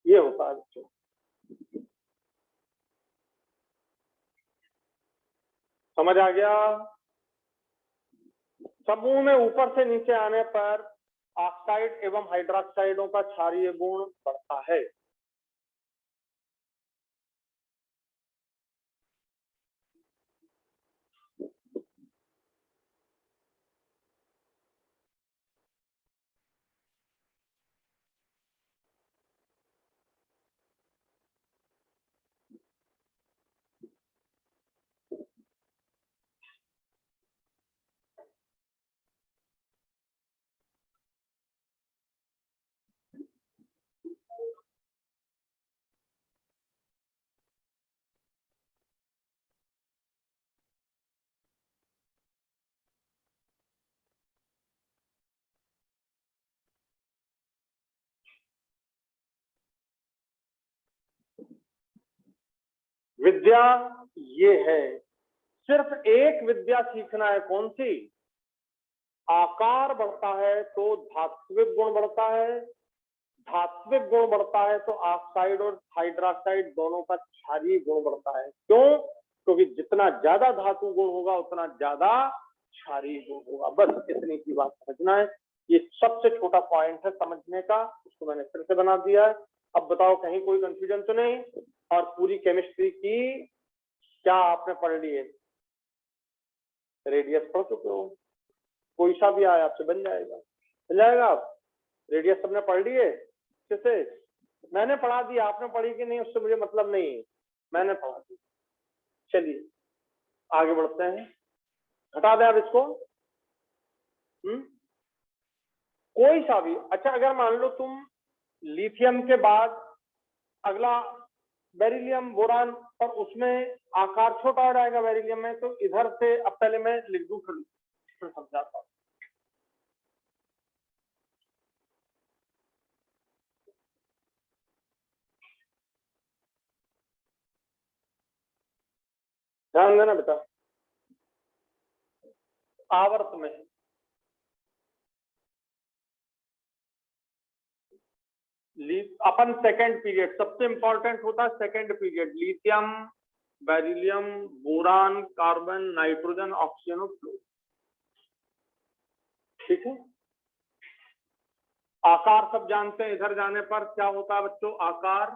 ये होता है बच्चों। समझ आ गया? समूह में ऊपर से नीचे आने पर ऑक्साइड एवं हाइड्रोक्साइडों का क्षारीय गुण बढ़ता है। विद्या ये है, सिर्फ एक विद्या सीखना है। कौन सी? आकार बढ़ता है तो धात्विक गुण बढ़ता है, धात्विक गुण बढ़ता है तो ऑक्साइड और हाइड्रोक्साइड दोनों का क्षारीय गुण बढ़ता है। क्यों? क्योंकि जितना ज्यादा धातु गुण होगा उतना ज्यादा क्षारीय गुण होगा। बस इतनी की बात समझना है। ये सबसे छोटा पॉइंट है समझने का, उसको मैंने फिर से बना दिया है। अब बताओ कहीं कोई कंफ्यूजन तो नहीं? और पूरी केमिस्ट्री की क्या आपने पढ़ ली है? रेडियस पढ़ चुके हो? कोई सा भी आया आपसे बन जाएगा, बन जाएगा। आप रेडियस सबने पढ़ ली है? किसे? मैंने पढ़ा दी, आपने पढ़ी कि नहीं उससे मुझे मतलब नहीं है, मैंने पढ़ा दी। चलिए आगे बढ़ते हैं। हटा दें आप इसको। कोई सा भी। अच्छा अगर मान लो तुम लिथियम के बाद अगला बेरिलियम बोरान, और उसमें आकार छोटा हो जाएगा बेरिलियम में, तो इधर से अब पहले मैं लिख दूं फिर समझाता हूं। ध्यान देना बेटा, आवर्त में अपन सेकंड पीरियड, सबसे इंपॉर्टेंट होता है second period. Lithium, beryllium, boron, carbon, nitrogen, oxygen और फ्लोरीन। ठीक है। आकार सब जानते हैं। इधर जाने पर क्या होता है बच्चों? आकार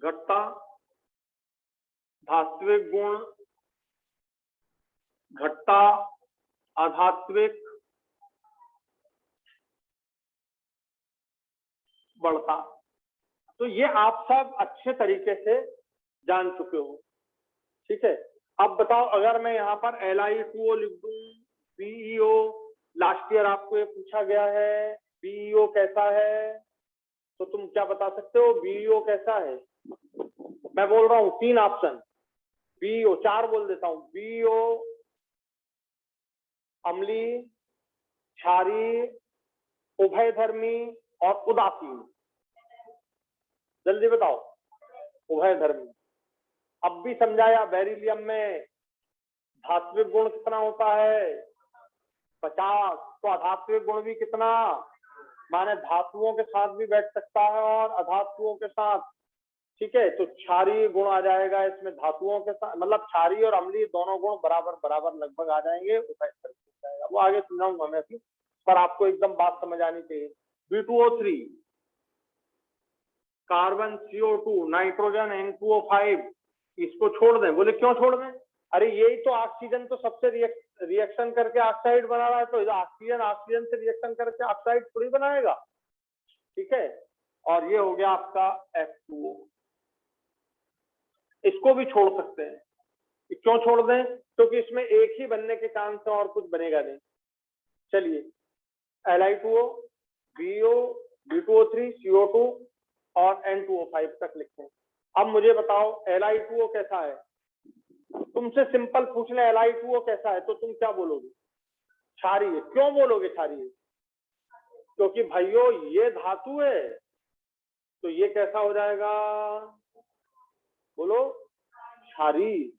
घटता, धात्विक गुण घटता, अधात्विक बढ़ता। तो ये आप सब अच्छे तरीके से जान चुके हो। ठीक है। अब बताओ अगर मैं यहाँ पर Li2O लिख दूं, BeO, लास्ट ईयर आपको ये पूछा गया है BeO कैसा है, तो तुम क्या बता सकते हो? BeO कैसा है? मैं बोल रहा हूँ 3 ऑप्शन, BeO 4 बोल देता हूँ। BeO अम्लीय, क्षारीय, उभयधर्मी और उदासीन। जल्दी बताओ। उभयधर्मी। अब भी समझाया। बेरिलियम में धात्विक गुण कितना होता है? 50। तो अधात्विक गुण भी कितना? माने धातुओं के साथ भी बैठ सकता है और अधातुओं के साथ। ठीक है। तो क्षारीय गुण आ जाएगा इसमें धातुओं के साथ, मतलब क्षारीय और अम्लीय दोनों गुण बराबर बराबर लगभग आ जाएंगे। वो आगे समझाऊंगा मैं अभी, पर आपको एकदम बात समझ आनी चाहिए। B2O3, carbon CO2, nitrogen N2O5, इसको छोड़ दें। बोले क्यों छोड़ दें? अरे यही तो ऑक्सीजन तो सबसे रिएक्शन करके ऑक्साइड बना रहा है, तो ऑक्सीजन ऑक्सीजन से रिएक्शन करके ऑक्साइड थोड़ी बनाएगा। ठीक है, और ये हो गया आपका F2O। इसको भी छोड़ सकते हैं। क्यों छोड़ दें? क्योंकि इसमें एक ही बनने के चांस है और कुछ बनेगा नहीं। चलिए Li2O, BeO, B2O3, CO2 और N2O5 तक लिखते हैं। अब मुझे बताओ Li2O कैसा है? तुमसे सिंपल पूछ ले Li2O कैसा है तो तुम क्या बोलोगे? क्षारीय। क्यों बोलोगे क्षारीय? क्योंकि भाइयों ये धातु है, तो ये कैसा हो जाएगा? बोलो क्षारीय।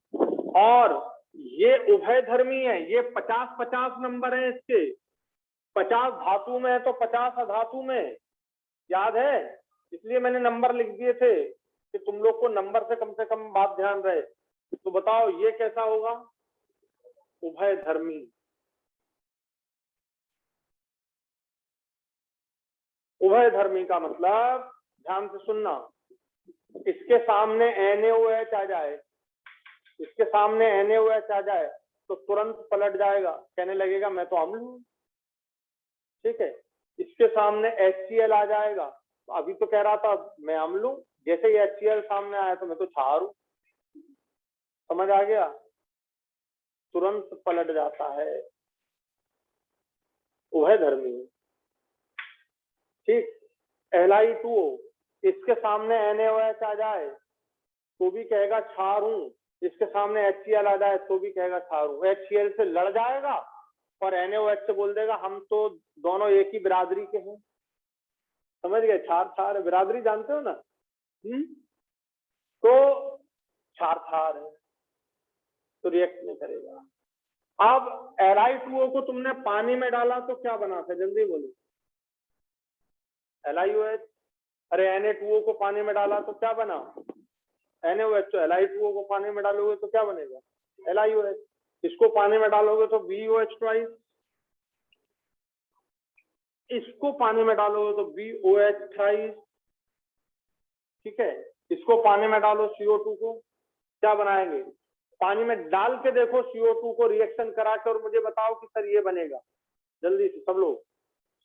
और ये उभयधर्मी है, ये 50-50 नंबर है इसके। 50 धातु में है तो 50 अधातु में, याद है? इसलिए मैंने नंबर लिख दिए थे कि तुम लोग को नंबर से कम बात ध्यान रहे। तो बताओ ये कैसा होगा? उभयधर्मी। उभयधर्मी का मतलब ध्यान से सुनना, इसके सामने NaOH आ जाए, इसके सामने NaOH आ जाए तो तुरंत पलट जाएगा, कहने लगेगा मैं तो अम्ल हूं। ठीक है, इसके सामने HCl आ जाएगा, अभी तो कह रहा था मैं अम्ल हूं, जैसे ही HCl सामने आया तो मैं तो क्षार हूं। समझ आ गया? तुरंत पलट जाता है, उभयधर्मी। ठीक, Li2O, इसके सामने NaOH आ जाए तो भी कहेगा क्षार हूं, इसके सामने HCl आ जाए तो भी कहेगा क्षार हूं। HCl से लड़ जाएगा और NaOH से बोल देगा हम तो दोनों एक ही बिरादरी के हैं। समझ गए? क्षार क्षार बिरादरी जानते हो ना? तो क्षार क्षार है तो रिएक्ट नहीं करेगा। अब Li2O को तुमने पानी में डाला तो क्या बना था? जल्दी बोलो। LiOH। अरे Na2O को पानी में डाला तो क्या बना? NaOH। तो Li2O को पानी में डालोगे तो क्या बनेगा? LiOH। इसको पानी में डालोगे तो BOH ट्वाइस, इसको पानी में डालोगे तो BOH थ्राइस। ठीक है, इसको पानी में डालो CO2 को, क्या बनाएंगे? पानी में डाल के देखो CO2 को रिएक्शन करा के और मुझे बताओ कि सर ये बनेगा। जल्दी से सब लोग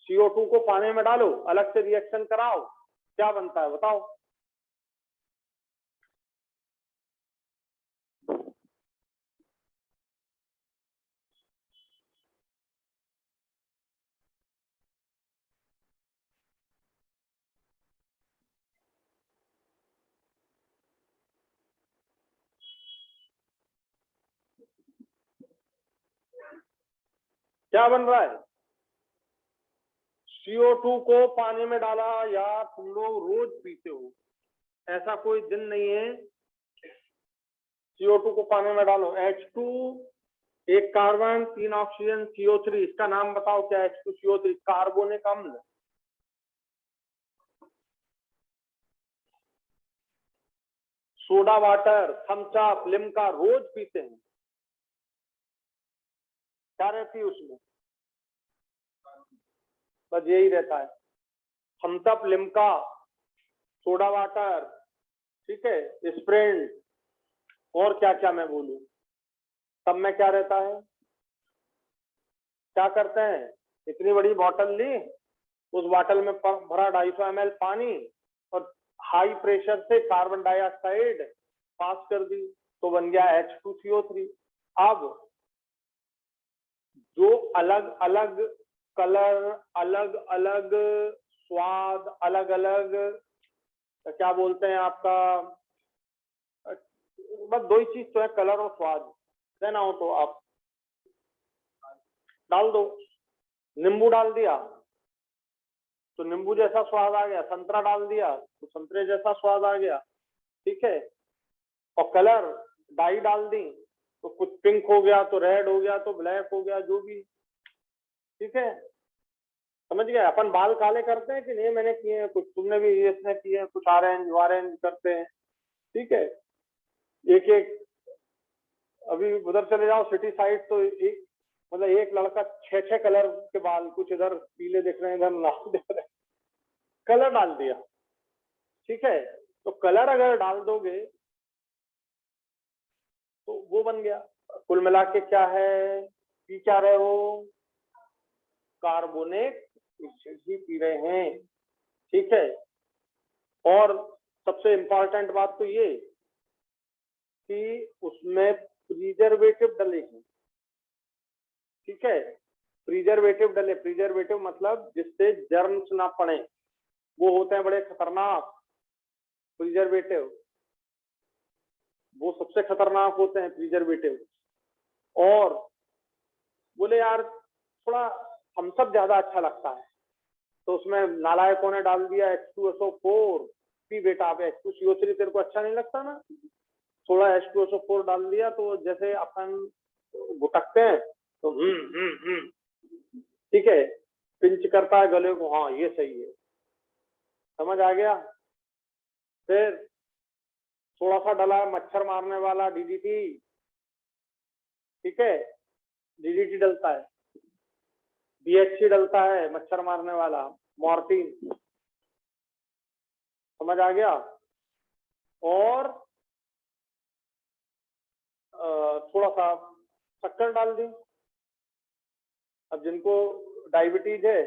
CO2 को पानी में डालो, अलग से रिएक्शन कराओ, क्या बनता है बताओ? क्या बन रहा है? CO2 को पानी में डाला, यार तुम लोग रोज पीते हो, ऐसा कोई दिन नहीं है। CO2 को पानी में डालो, H2, एक कार्बन, 3 ऑक्सीजन, CO3, इसका नाम बताओ क्या? H2CO3, कार्बोनिक अम्ल। Soda water, Thums Up, Limca रोज पीते हैं, क्या रहती है उसमें? बस यही रहता है, Thums Up, Limca, soda water, ठीक है, स्प्रिंट, और क्या क्या मैं बोलूं? सब में क्या रहता है? क्या करते हैं? इतनी बड़ी बोतल ली, उस बोतल में भरा 250 ml पानी और हाई प्रेशर से कार्बन डाइऑक्साइड पास कर दी तो बन गया H2CO3। अब जो अलग अलग कलर, अलग अलग स्वाद, अलग अलग क्या बोलते हैं आपका, बस दो ही चीज तो है, कलर और स्वाद, देना हो तो आप डाल दो। नींबू डाल दिया तो नींबू जैसा स्वाद आ गया, संतरा डाल दिया तो संतरे जैसा स्वाद आ गया। ठीक है, और कलर डाई डाल दी तो कुछ पिंक हो गया, तो रेड हो गया, तो ब्लैक हो गया, जो भी। ठीक है, समझ गए? अपन बाल काले करते हैं कि नहीं? मैंने किए हैं कुछ, तुमने भी इसने किए हैं कुछ, ऑरेंज वारेंज करते हैं। ठीक है, एक एक, अभी उधर चले जाओ सिटी साइड तो एक मतलब एक लड़का 6-6 कलर के बाल, कुछ इधर पीले दिख रहे हैं, इधर लाल दिख रहे हैं, कलर डाल दिया। ठीक है, तो कलर अगर डाल दोगे तो वो बन गया। कुल मिला के क्या है, पी क्या रहे हो, कार्बोनेट एसिड ही पी रहे हैं। ठीक है, और सबसे इंपॉर्टेंट बात तो ये कि उसमें प्रिजर्वेटिव डले हैं। ठीक है, प्रिजर्वेटिव डले, प्रिजर्वेटिव मतलब जिससे जर्म्स ना पड़े, वो होते हैं बड़े खतरनाक प्रिजर्वेटिव, वो सबसे खतरनाक होते हैं प्रिजर्वेटिव। और बोले यार थोड़ा हम सब ज्यादा अच्छा लगता है, तो उसमें नालायकों ने डाल दिया H2SO4, पी बेटा। अब H2CO3 तेरे को अच्छा नहीं लगता ना, थोड़ा H2SO4 डाल दिया तो जैसे अपन गुटकते हैं तो ठीक है, पिंच करता है गले को, हाँ ये सही है, समझ आ गया। फिर थोड़ा सा डला है मच्छर मारने वाला DDT, ठीक है, DDT डलता है, BHC डलता है मच्छर मारने वाला, मॉर्फिन, समझ आ गया। और थोड़ा सा शक्कर डाल दी। अब जिनको डायबिटीज है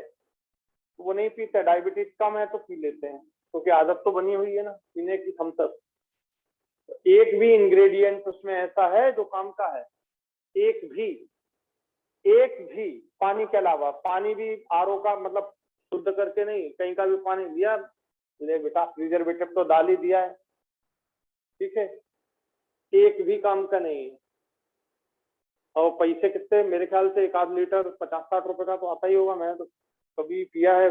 वो नहीं पीते, डायबिटीज कम है तो पी लेते हैं, क्योंकि आदत तो बनी हुई है ना पीने की थम्स अप। एक भी इंग्रेडिएंट उसमें ऐसा है जो काम का है, एक भी, एक भी, पानी के अलावा। पानी भी RO का मतलब शुद्ध करके नहीं, कहीं का भी पानी लिया, ले बेटा प्रिजर्वेटिव तो डाल ही दिया है। ठीक है, एक भी काम का नहीं है। और पैसे कितने, मेरे ख्याल से 1-8 लीटर 50-60 रुपए का तो आता ही होगा। मैं तो कभी पिया है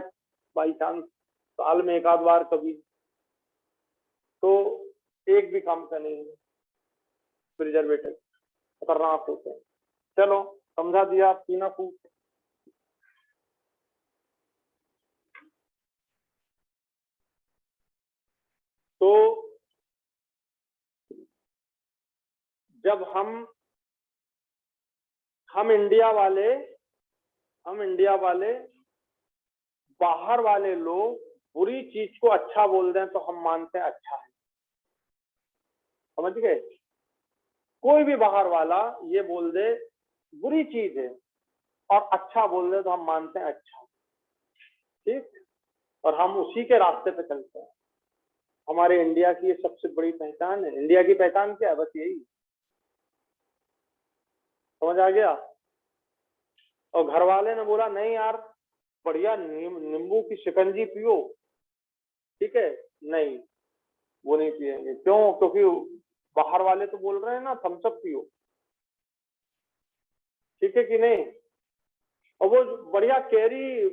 बाई चांस, साल में 1 आध बार कभी, तो एक भी काम का नहीं है। प्रिजर्वेटिव खतरनाक होते हैं। चलो समझा दिया, पीना खूब। तो जब हम इंडिया वाले बाहर वाले लोग बुरी चीज को अच्छा बोल दें तो हम मानते हैं अच्छा है, समझ गए। कोई भी बाहर वाला ये बोल दे बुरी चीज है और अच्छा बोल दे तो हम मानते हैं अच्छा, ठीक, और हम उसी के रास्ते पे चलते हैं। हमारे इंडिया की ये सबसे बड़ी पहचान है। इंडिया की पहचान क्या है, बस यही, समझ आ गया। और घर वाले ने बोला नहीं यार बढ़िया नींबू की शिकंजी पियो, ठीक है, नहीं वो नहीं पिएंगे। क्यों? क्योंकि बाहर वाले तो बोल रहे हैं ना थम्स अप पियो, ठीक है कि नहीं। और वो बढ़िया कैरी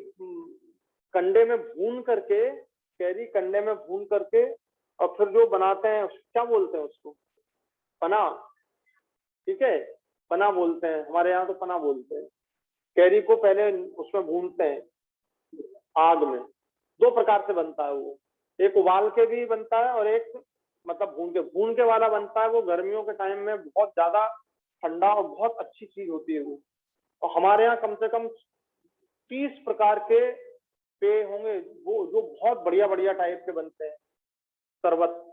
कंडे में भून करके, कैरी कंडे में भून करके, और फिर जो बनाते हैं क्या बोलते हैं उसको, पना, ठीक है, पना बोलते हैं, हमारे यहाँ तो पना बोलते हैं। कैरी को पहले उसमें भूनते हैं आग में, 2 प्रकार से बनता है वो, एक उबाल के भी बनता है और एक मतलब भून के वाला बनता है। वो गर्मियों के टाइम में बहुत ज्यादा ठंडा और बहुत अच्छी चीज होती है वो। और हमारे यहाँ कम से कम 30 प्रकार के पेय होंगे वो, जो बहुत बढ़िया बढ़िया टाइप के बनते हैं, शरबत।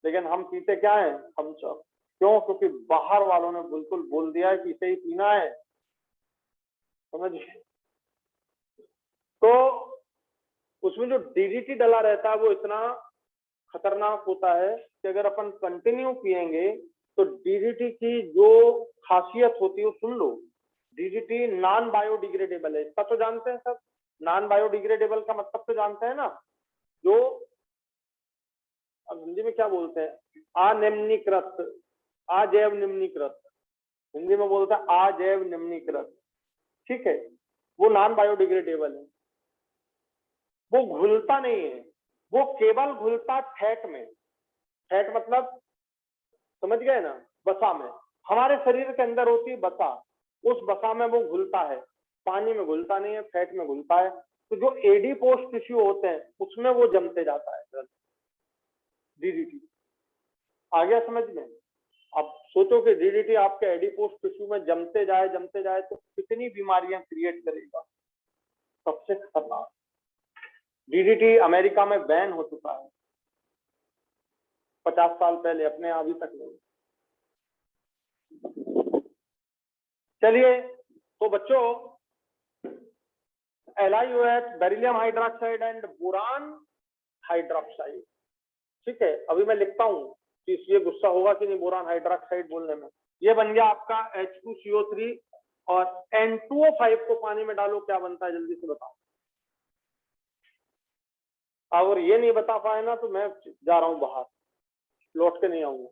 लेकिन हम पीते क्या है, हम सब। क्यों? क्योंकि बाहर वालों ने बिल्कुल बोल दिया है कि इसे ही पीना है, समझिए। तो उसमें जो DDT डला रहता है वो इतना खतरनाक होता है कि अगर अपन कंटिन्यू पिएंगे तो DDT की जो खासियत होती है वो सुन लो। DDT नॉन बायोडिग्रेडेबल है, इसका तो जानते हैं सब। नॉन बायोडिग्रेडेबल का मतलब तो जानते हैं ना, जो अब हिंदी में क्या बोलते हैं, अनिम्नीकृत, अजैव निम्नीकृत, हिंदी में बोलते हैं अजैव निम्नीकृत, ठीक है, वो नॉन बायोडिग्रेडेबल है। वो घुलता नहीं है, वो केवल घुलता फैट में। फैट मतलब समझ गए ना, बसा में। हमारे शरीर के अंदर होती है बसा, उस बसा में वो घुलता है, पानी में घुलता नहीं है, फैट में घुलता है। तो जो एडिपोस टिश्यू होते हैं उसमें वो जमते जाता है DDT। आ गया समझ में? अब सोचो कि DDT आपके एडिपोस टिश्यू में जमते जाए तो कितनी बीमारियां क्रिएट करेगा। सबसे खतरनाक DDT अमेरिका में बैन हो चुका है 50 साल पहले, अपने अभी तक नहीं। चलिए, तो बच्चों LiOH beryllium hydroxide and boron hydroxide, ठीक है। अभी मैं लिखता हूँ कि ये गुस्सा होगा कि नहीं बोरान हाइड्रोक्साइड बोलने में। ये बन गया आपका H2CO3 और N2O5 को पानी में डालो, क्या बनता है जल्दी से बताओ। अगर ये नहीं बता पाए ना तो मैं जा रहा हूं बाहर, लौट के नहीं आऊंगा।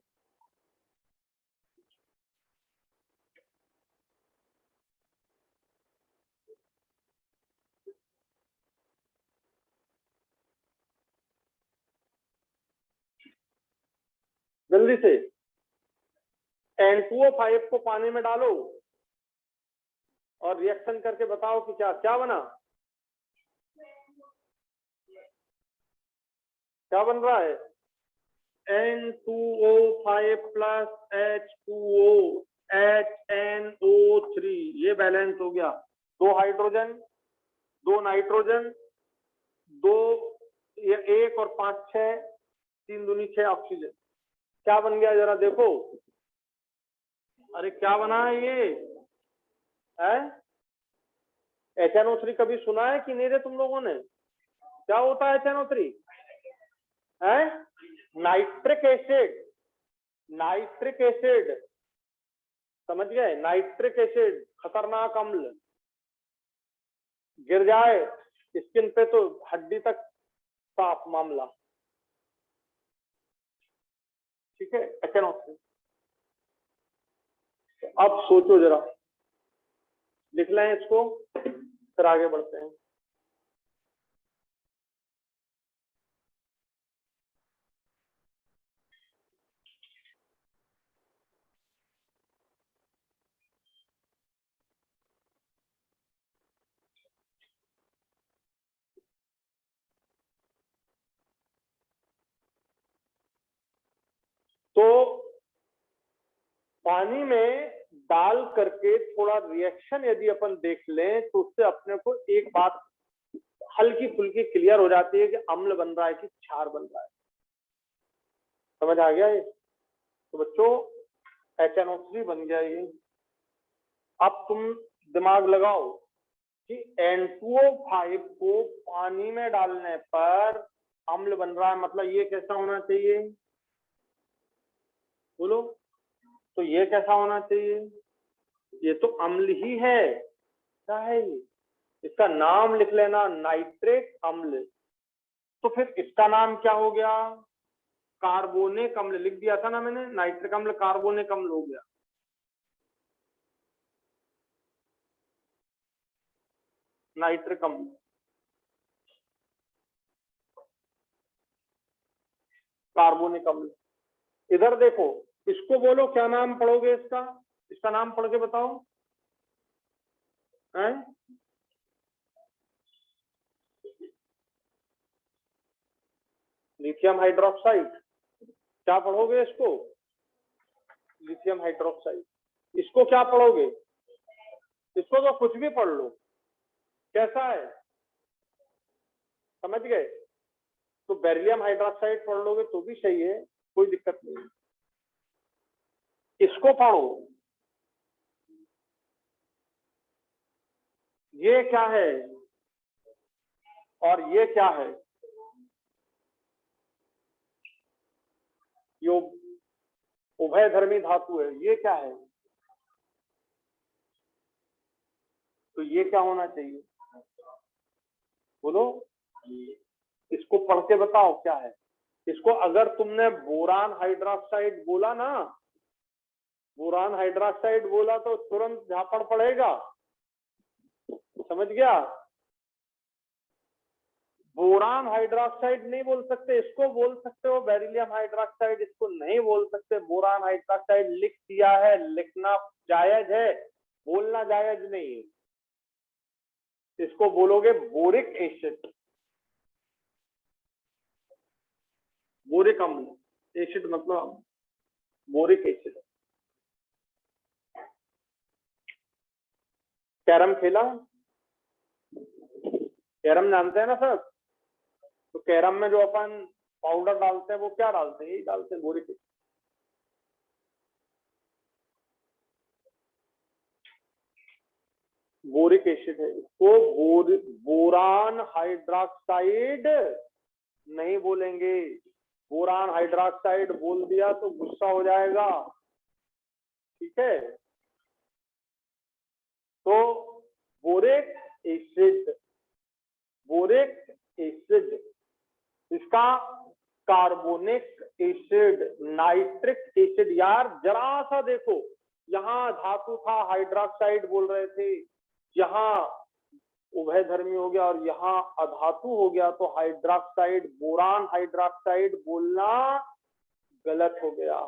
जल्दी से N2O5 को पानी में डालो और रिएक्शन करके बताओ कि क्या क्या बना, क्या बन रहा है। N2O5 प्लस H2O HNO3, ये बैलेंस हो गया। 2 हाइड्रोजन 2 नाइट्रोजन 2 ये 1 और 5 6 3 दूनी 6 ऑक्सीजन। क्या बन गया जरा देखो। अरे क्या बना है ये है। HNO3 कभी सुना है कि नहीं रे तुम लोगों ने। क्या होता है HNO3 है। नाइट्रिक एसिड, नाइट्रिक एसिड, समझ गए। नाइट्रिक एसिड खतरनाक अम्ल, गिर जाए स्किन पे तो हड्डी तक साफ मामला, ठीक है। HNO3। अब सोचो जरा, लिख लें इसको फिर आगे बढ़ते हैं। तो पानी में डाल करके थोड़ा रिएक्शन यदि अपन देख लें तो उससे अपने को एक बात हल्की फुल्की क्लियर हो जाती है कि अम्ल बन रहा है कि क्षार बन रहा है। समझ आ गया ये। तो बच्चों HNO3 बन गया ये। अब तुम दिमाग लगाओ कि N2O5 को पानी में डालने पर अम्ल बन रहा है, मतलब ये कैसा होना चाहिए बोलो। तो ये कैसा होना चाहिए, ये तो अम्ल ही है। क्या है ये, इसका नाम लिख लेना नाइट्रिक अम्ल। तो फिर इसका नाम क्या हो गया, कार्बोनिक अम्ल। लिख दिया था ना मैंने, नाइट्रिक अम्ल कार्बोनिक अम्ल हो गया। नाइट्रिक अम्ल, कार्बोनिक अम्ल। इधर देखो, इसको बोलो क्या नाम पढ़ोगे इसका, इसका नाम पढ़ के बताओ हैं? Lithium hydroxide. क्या पढ़ोगे इसको, लिथियम हाइड्रोक्साइड। इसको क्या पढ़ोगे, इसको तो कुछ भी पढ़ लो, कैसा है समझ गए। तो बेरिलियम हाइड्रोक्साइड पढ़ लोगे तो भी सही है, कोई दिक्कत नहीं। इसको पढ़ो, ये क्या है और ये क्या है, ये उभयधर्मी धातु है, ये क्या है। तो ये क्या होना चाहिए बोलो, इसको पढ़ के बताओ क्या है। इसको अगर तुमने बोरान हाइड्रोक्साइड बोला ना, बोरान हाइड्रोक्साइड बोला तो तुरंत झापड़ पड़ेगा, समझ गया। बोरान हाइड्रोक्साइड नहीं बोल सकते, इसको बोल सकते हो बेरिलियम हाइड्रोक्साइड, इसको नहीं बोल सकते। बोरान हाइड्रोक्साइड लिख दिया है, लिखना जायज है, बोलना जायज नहीं है। इसको बोलोगे बोरिक एसिड, बोरिक अम्ल, एसिड मतलब अम्ल, बोरिक एसिड। कैरम खेला, कैरम जानते हैं ना सर। तो कैरम में जो अपन पाउडर डालते हैं वो क्या डालते हैं, यही डालते हैं बोरिक एसिड। बोरिक एसिड है, इसको बोरान हाइड्रोक्साइड नहीं बोलेंगे। बोरान हाइड्रोक्साइड बोल दिया तो गुस्सा हो जाएगा, ठीक है। तो बोरिक एसिड, बोरिक एसिड, इसका कार्बोनिक एसिड, नाइट्रिक एसिड। यार जरा सा देखो, यहाँ धातु था हाइड्रोक्साइड बोल रहे थे, यहाँ उभयधर्मी हो गया और यहाँ अधातु हो गया, तो हाइड्रोक्साइड, बोरान हाइड्रोक्साइड बोलना गलत हो गया।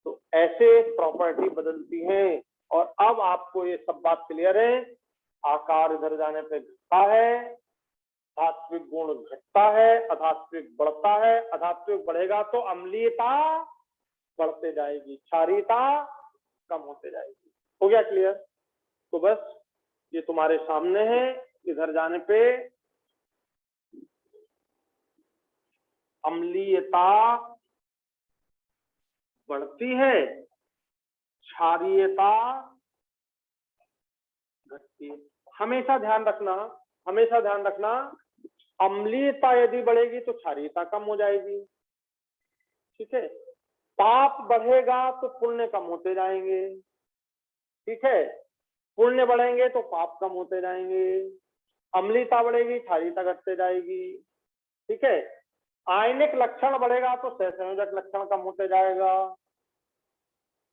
तो ऐसे प्रॉपर्टी बदलती है। और अब आपको ये सब बात क्लियर है, आकार इधर जाने पे घटता है, धात्विक गुण घटता है, अधात्विक बढ़ता है। अधात्विक बढ़ेगा तो अम्लीयता बढ़ते जाएगी, क्षारीयता कम होते जाएगी। हो गया क्लियर? तो बस ये तुम्हारे सामने है, इधर जाने पे अम्लीयता बढ़ती है, क्षारीयता घटती है। हमेशा ध्यान रखना, हमेशा ध्यान रखना, अम्लीयता यदि बढ़ेगी तो क्षारीयता कम हो जाएगी, ठीक है। पाप बढ़ेगा तो पुण्य कम होते जाएंगे, ठीक है। पुण्य बढ़ेंगे तो पाप कम होते जाएंगे, अम्लीयता बढ़ेगी, क्षारीयता घटते जाएगी, ठीक है। आयनिक लक्षण बढ़ेगा तो सहसंयोजक लक्षण कम होते जाएगा।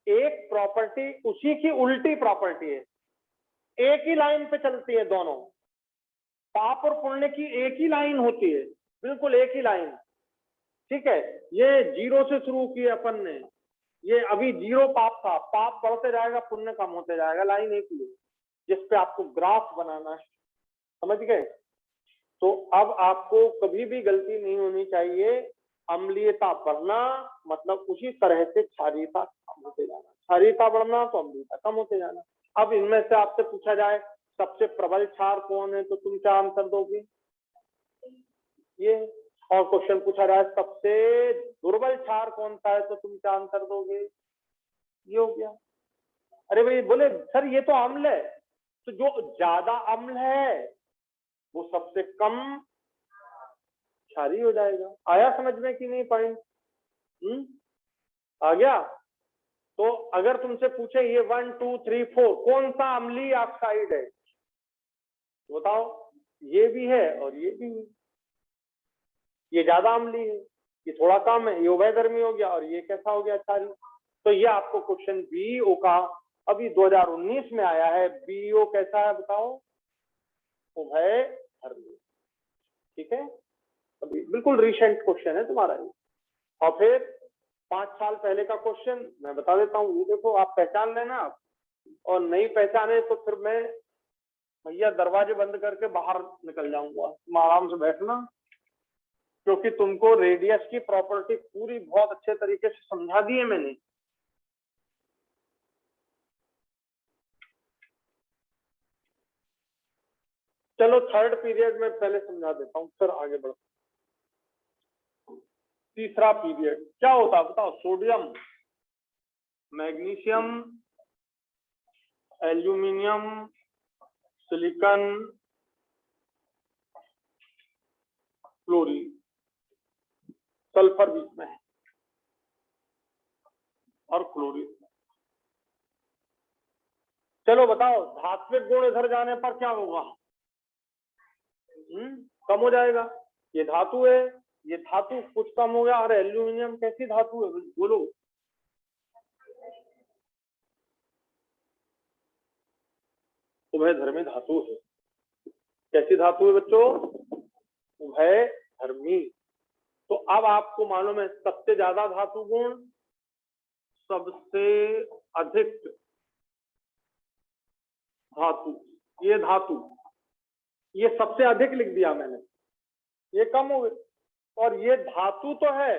एक प्रॉपर्टी उसी की उल्टी प्रॉपर्टी है, एक ही लाइन पे चलती है दोनों। पाप और पुण्य की एक ही लाइन होती है, बिल्कुल एक ही लाइन, ठीक है। ये जीरो से शुरू किए अपन ने, ये अभी जीरो पाप था, पाप बढ़ते जाएगा, पुण्य कम होते जाएगा, लाइन एक ही है, जिस पे आपको ग्राफ बनाना है, समझ गए। तो अब आपको कभी भी गलती नहीं होनी चाहिए, अम्लीयता बढ़ना मतलब उसी तरह से क्षारीयता कम होते जाना, क्षारीयता बढ़ना तो अम्लीयता कम होते जाना। अब इनमें से आपसे पूछा जाए सबसे प्रबल क्षार कौन है, तो तुम क्या आंसर दोगे? ये। और क्वेश्चन पूछा जाए सबसे दुर्बल क्षार कौन सा है, तो तुम क्या आंसर दोगे? ये हो गया। अरे भाई बोले सर ये तो अम्ल है, तो जो ज्यादा अम्ल है वो सबसे कम क्षारीय हो जाएगा। आया समझ में कि नहीं पॉइंट? आ गया। तो अगर तुमसे पूछे ये 1 2 3 4 कौन सा अम्लीय ऑक्साइड है, बताओ। ये भी है और ये भी है, ये ज्यादा अम्लीय है, ये थोड़ा कम है, ये उभयधर्मी हो गया, और ये कैसा हो गया, क्षारीय। तो ये आपको क्वेश्चन बीईओ का अभी 2019 में आया है। बीईओ कैसा है बताओ? उभयधर्मी, ठीक है। अभी बिल्कुल रिसेंट क्वेश्चन है तुम्हारा ये। और फिर 5 साल पहले का क्वेश्चन मैं बता देता हूँ, ये देखो आप पहचान लेना, और नहीं पहचाने तो फिर मैं भैया दरवाजे बंद करके बाहर निकल जाऊंगा, तुम आराम से बैठना, क्योंकि तुमको रेडियस की प्रॉपर्टी पूरी बहुत अच्छे तरीके से समझा दी है मैंने। चलो थर्ड पीरियड में पहले समझा देता हूँ, फिर आगे बढ़ो। तीसरा पीरियड क्या होता है बताओ? Sodium, magnesium, aluminium, silicon, chlorine, sulphur बीच में है और क्लोरीन। चलो बताओ धात्विक गुण इधर जाने पर क्या होगा? कम हो जाएगा। ये धातु है, ये धातु कुछ कम हो गया। और एल्यूमिनियम कैसी धातु है बोलो? उभयधर्मी धातु है। कैसी धातु है बच्चों? उभयधर्मी। तो अब आपको मालूम है सबसे ज्यादा धातु गुण, सबसे अधिक धातु, ये धातु, ये सबसे अधिक लिख दिया मैंने, ये कम हो गए। और ये धातु तो है,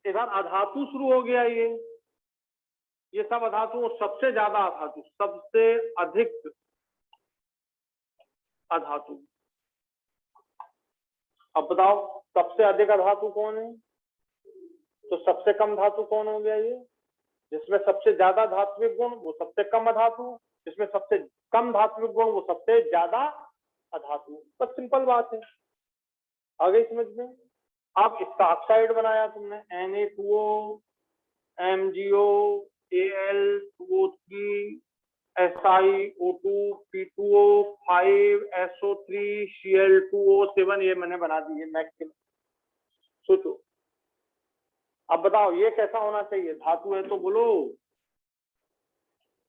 इधर अधातु शुरू हो गया, ये सब अधातु, सबसे ज्यादा अधातु, सबसे अधिक अधातु। अब बताओ सबसे अधिक अधातु कौन है? तो सबसे कम धातु कौन हो गया? ये जिसमें सबसे ज्यादा धात्विक गुण वो सबसे कम अधातु, जिसमें सबसे कम धात्विक गुण वो सबसे ज्यादा अधातु। बस सिंपल बात है, आ गई समझ में। अब इसका ऑक्साइड बनाया तुमने Na2O MgO Al2O3 SiO2 P2O 5 SO3 Cl2O7 ये मैंने बना दी है मैक्सिमम। सोचो अब बताओ ये कैसा होना चाहिए, धातु है तो बोलो,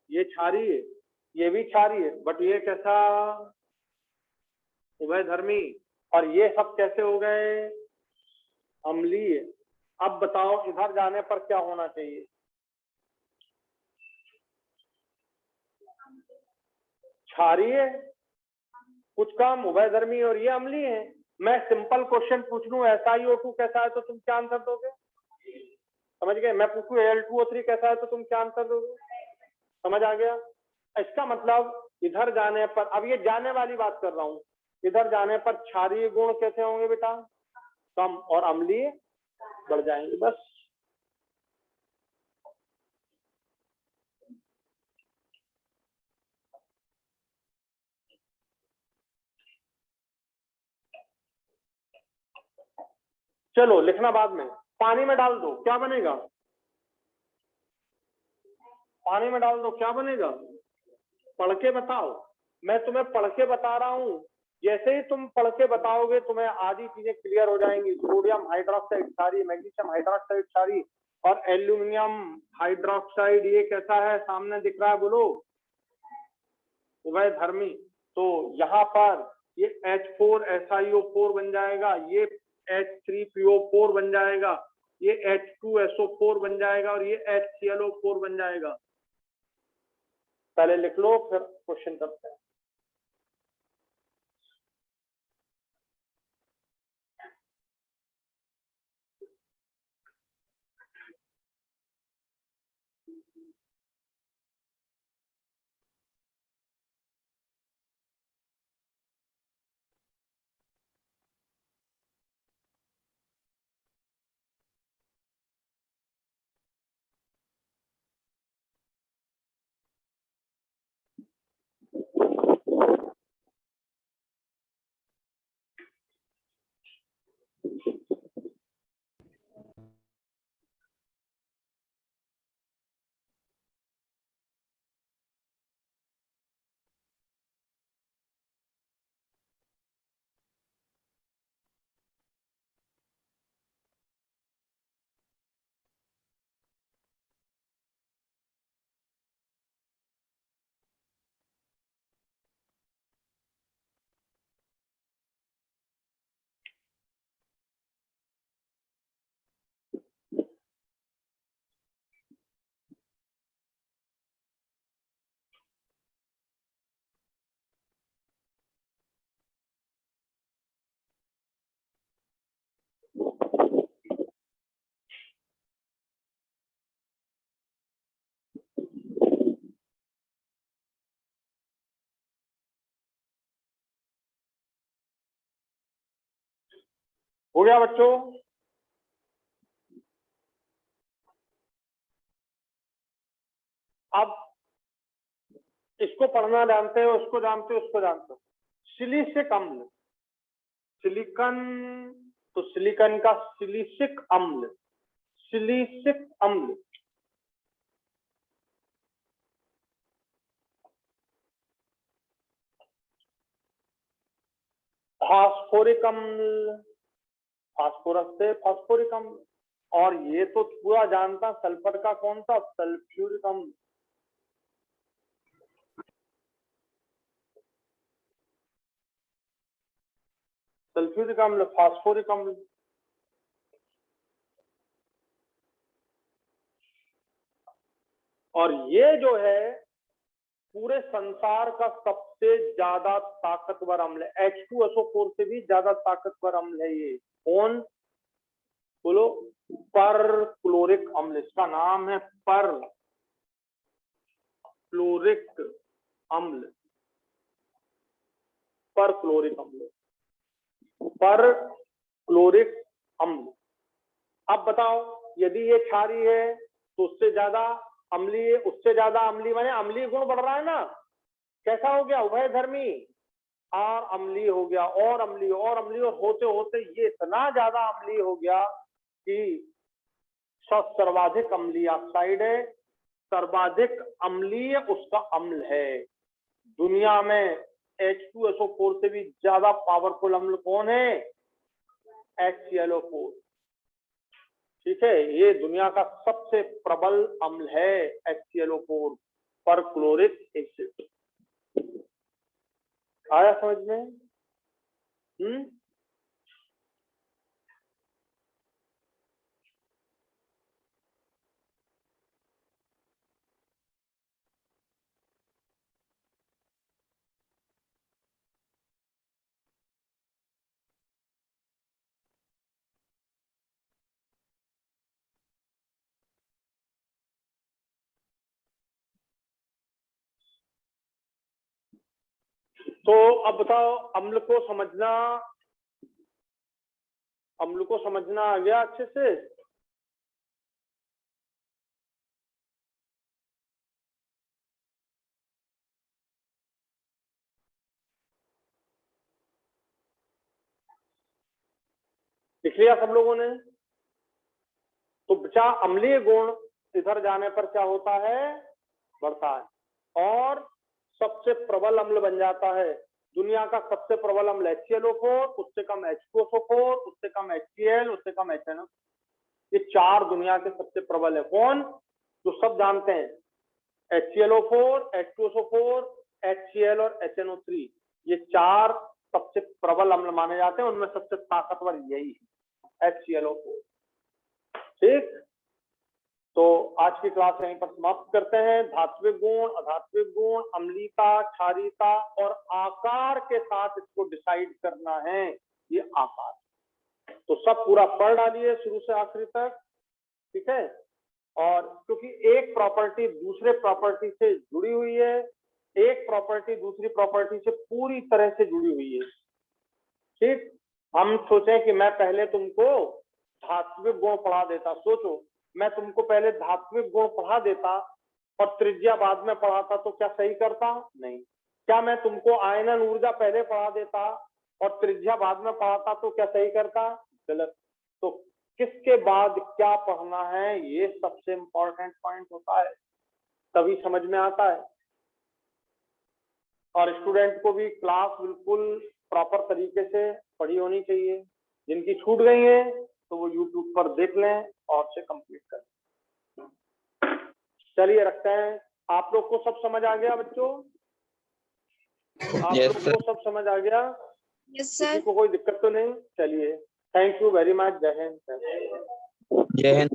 ये क्षारीय है, ये भी क्षारीय है, बट ये कैसा, उभयधर्मी, और ये सब कैसे हो गए, अम्लीय। अब बताओ इधर जाने पर क्या होना चाहिए, क्षारीय कुछ कम, उभयधर्मी, और ये अम्लीय है। मैं सिंपल क्वेश्चन पूछ लूं SiO2 कैसा है तो तुम क्या आंसर दोगे, समझ गए। मैं पूछूं Al2O3 कैसा है तो तुम क्या आंसर दोगे, समझ आ गया। इसका मतलब इधर जाने पर, अब ये जाने वाली बात कर रहा हूं, इधर जाने पर क्षारीय गुण कैसे होंगे बेटा, कम, और अम्लीय बढ़ जाएंगे, बस। चलो लिखना बाद में, पानी में डाल दो क्या बनेगा, पानी में डाल दो क्या बनेगा, पढ़ के बताओ, मैं तुम्हें पढ़ के बता रहा हूं, जैसे ही तुम पढ़ के बताओगे तुम्हें आधी चीजें क्लियर हो जाएंगी। सोडियम हाइड्रोक्साइड क्षारीय, मैग्नीशियम हाइड्रोक्साइड क्षारीय, और एल्यूमिनियम हाइड्रोक्साइड ये कैसा है, सामने दिख रहा है, बोलो, उभयधर्मी। तो यहाँ पर ये H4SiO4 बन जाएगा, ये H3PO4 बन जाएगा, ये H2SO4 बन जाएगा, और ये HClO4 बन जाएगा। पहले लिख लो फिर क्वेश्चन करते हैं। हो गया बच्चों, अब इसको पढ़ना जानते हो, उसको जानते हो, उसको जानते हो। सिलिसिक अम्ल, सिलिकन, तो सिलिकन का सिलिसिक अम्ल, सिलिसिक अम्ल, फास्फोरिक अम्ल, फास्फोरस से फास्फोरिक अम्ल, और ये तो पूरा जानता, सल्फर का कौन सा, सल्फ्यूरिक अम्ल। सल्फ्यूरिक अम्ल, फास्फोरिक अम्ल, और ये जो है पूरे संसार का सबसे ज्यादा ताकतवर अम्ल है, H2SO4 से भी ज्यादा ताकतवर अम्ल है ये। कौन, बोलो, परक्लोरिक अम्ल, इसका नाम है परक्लोरिक अम्ल, परक्लोरिक अम्ल, परक्लोरिक अम्ल। अब बताओ यदि ये क्षारीय है तो उससे ज्यादा अम्लीय, उससे ज्यादा अम्लीय माने अम्लीय गुण बढ़ रहा है ना, कैसा हो गया, उभयधर्मी और अम्लीय हो गया, और अम्लीय और अम्लीय, और होते होते ये इतना ज्यादा अम्लीय हो गया कि सर्वाधिक अम्लीय ऑक्साइड है, सर्वाधिक अम्लीय उसका अम्ल है। दुनिया में H2SO4 से भी ज्यादा पावरफुल अम्ल कौन है, HClO4। ठीक है, ये दुनिया का सबसे प्रबल अम्ल है HClO4, परक्लोरिक एसिड। आया समझ में? तो अब बताओ, अम्ल को समझना आ गया अच्छे से? लिख लिया सब लोगों ने? तो बचा अम्लीय गुण, इधर जाने पर क्या होता है, बढ़ता है और सबसे प्रबल अम्ल बन जाता है। दुनिया का सबसे प्रबल अम्ल HClO4, उससे कम H2SO4, उससे कम HCl, उससे कम HNO। ये चार दुनिया के सबसे प्रबल है। कौन? जो सब जानते हैं, HClO4, H2SO4, HCl और HNO3, ये चार सबसे प्रबल अम्ल माने जाते हैं। उनमें सबसे ताकतवर यही है, HClO4। ठीक, तो आज की क्लास यहीं पर समाप्त करते हैं। धात्विक गुण, अधात्विक गुण, अम्लीयता, क्षारीयता और आकार के साथ इसको डिसाइड करना है, ये आकार। तो सब पूरा पढ़ डालिए शुरू से आखिरी तक, ठीक है? और क्योंकि एक प्रॉपर्टी दूसरे प्रॉपर्टी से जुड़ी हुई है, एक प्रॉपर्टी दूसरी प्रॉपर्टी से पूरी तरह से जुड़ी हुई है। ठीक, हम सोचें कि मैं पहले तुमको धात्विक गुण पढ़ा देता, सोचो मैं तुमको पहले धात्विक गुण पढ़ा देता और त्रिज्या बाद में पढ़ाता, तो क्या सही करता? नहीं। क्या मैं तुमको आयनन ऊर्जा पहले पढ़ा देता और त्रिज्या बाद में पढ़ाता, तो क्या सही करता? गलत। तो किसके बाद क्या पढ़ना है, ये सबसे इंपॉर्टेंट पॉइंट होता है, तभी समझ में आता है। और स्टूडेंट को भी क्लास बिल्कुल प्रॉपर तरीके से पढ़ी होनी चाहिए। जिनकी छूट गई है तो वो YouTube पर देख लें और से कंप्लीट करें। चलिए रखते हैं। आप लोग को सब समझ आ गया बच्चों? आप लोग को सब समझ आ गया? किसी को कोई दिक्कत तो नहीं? चलिए, थैंक यू वेरी मच। जय हिंद। जय हिंद।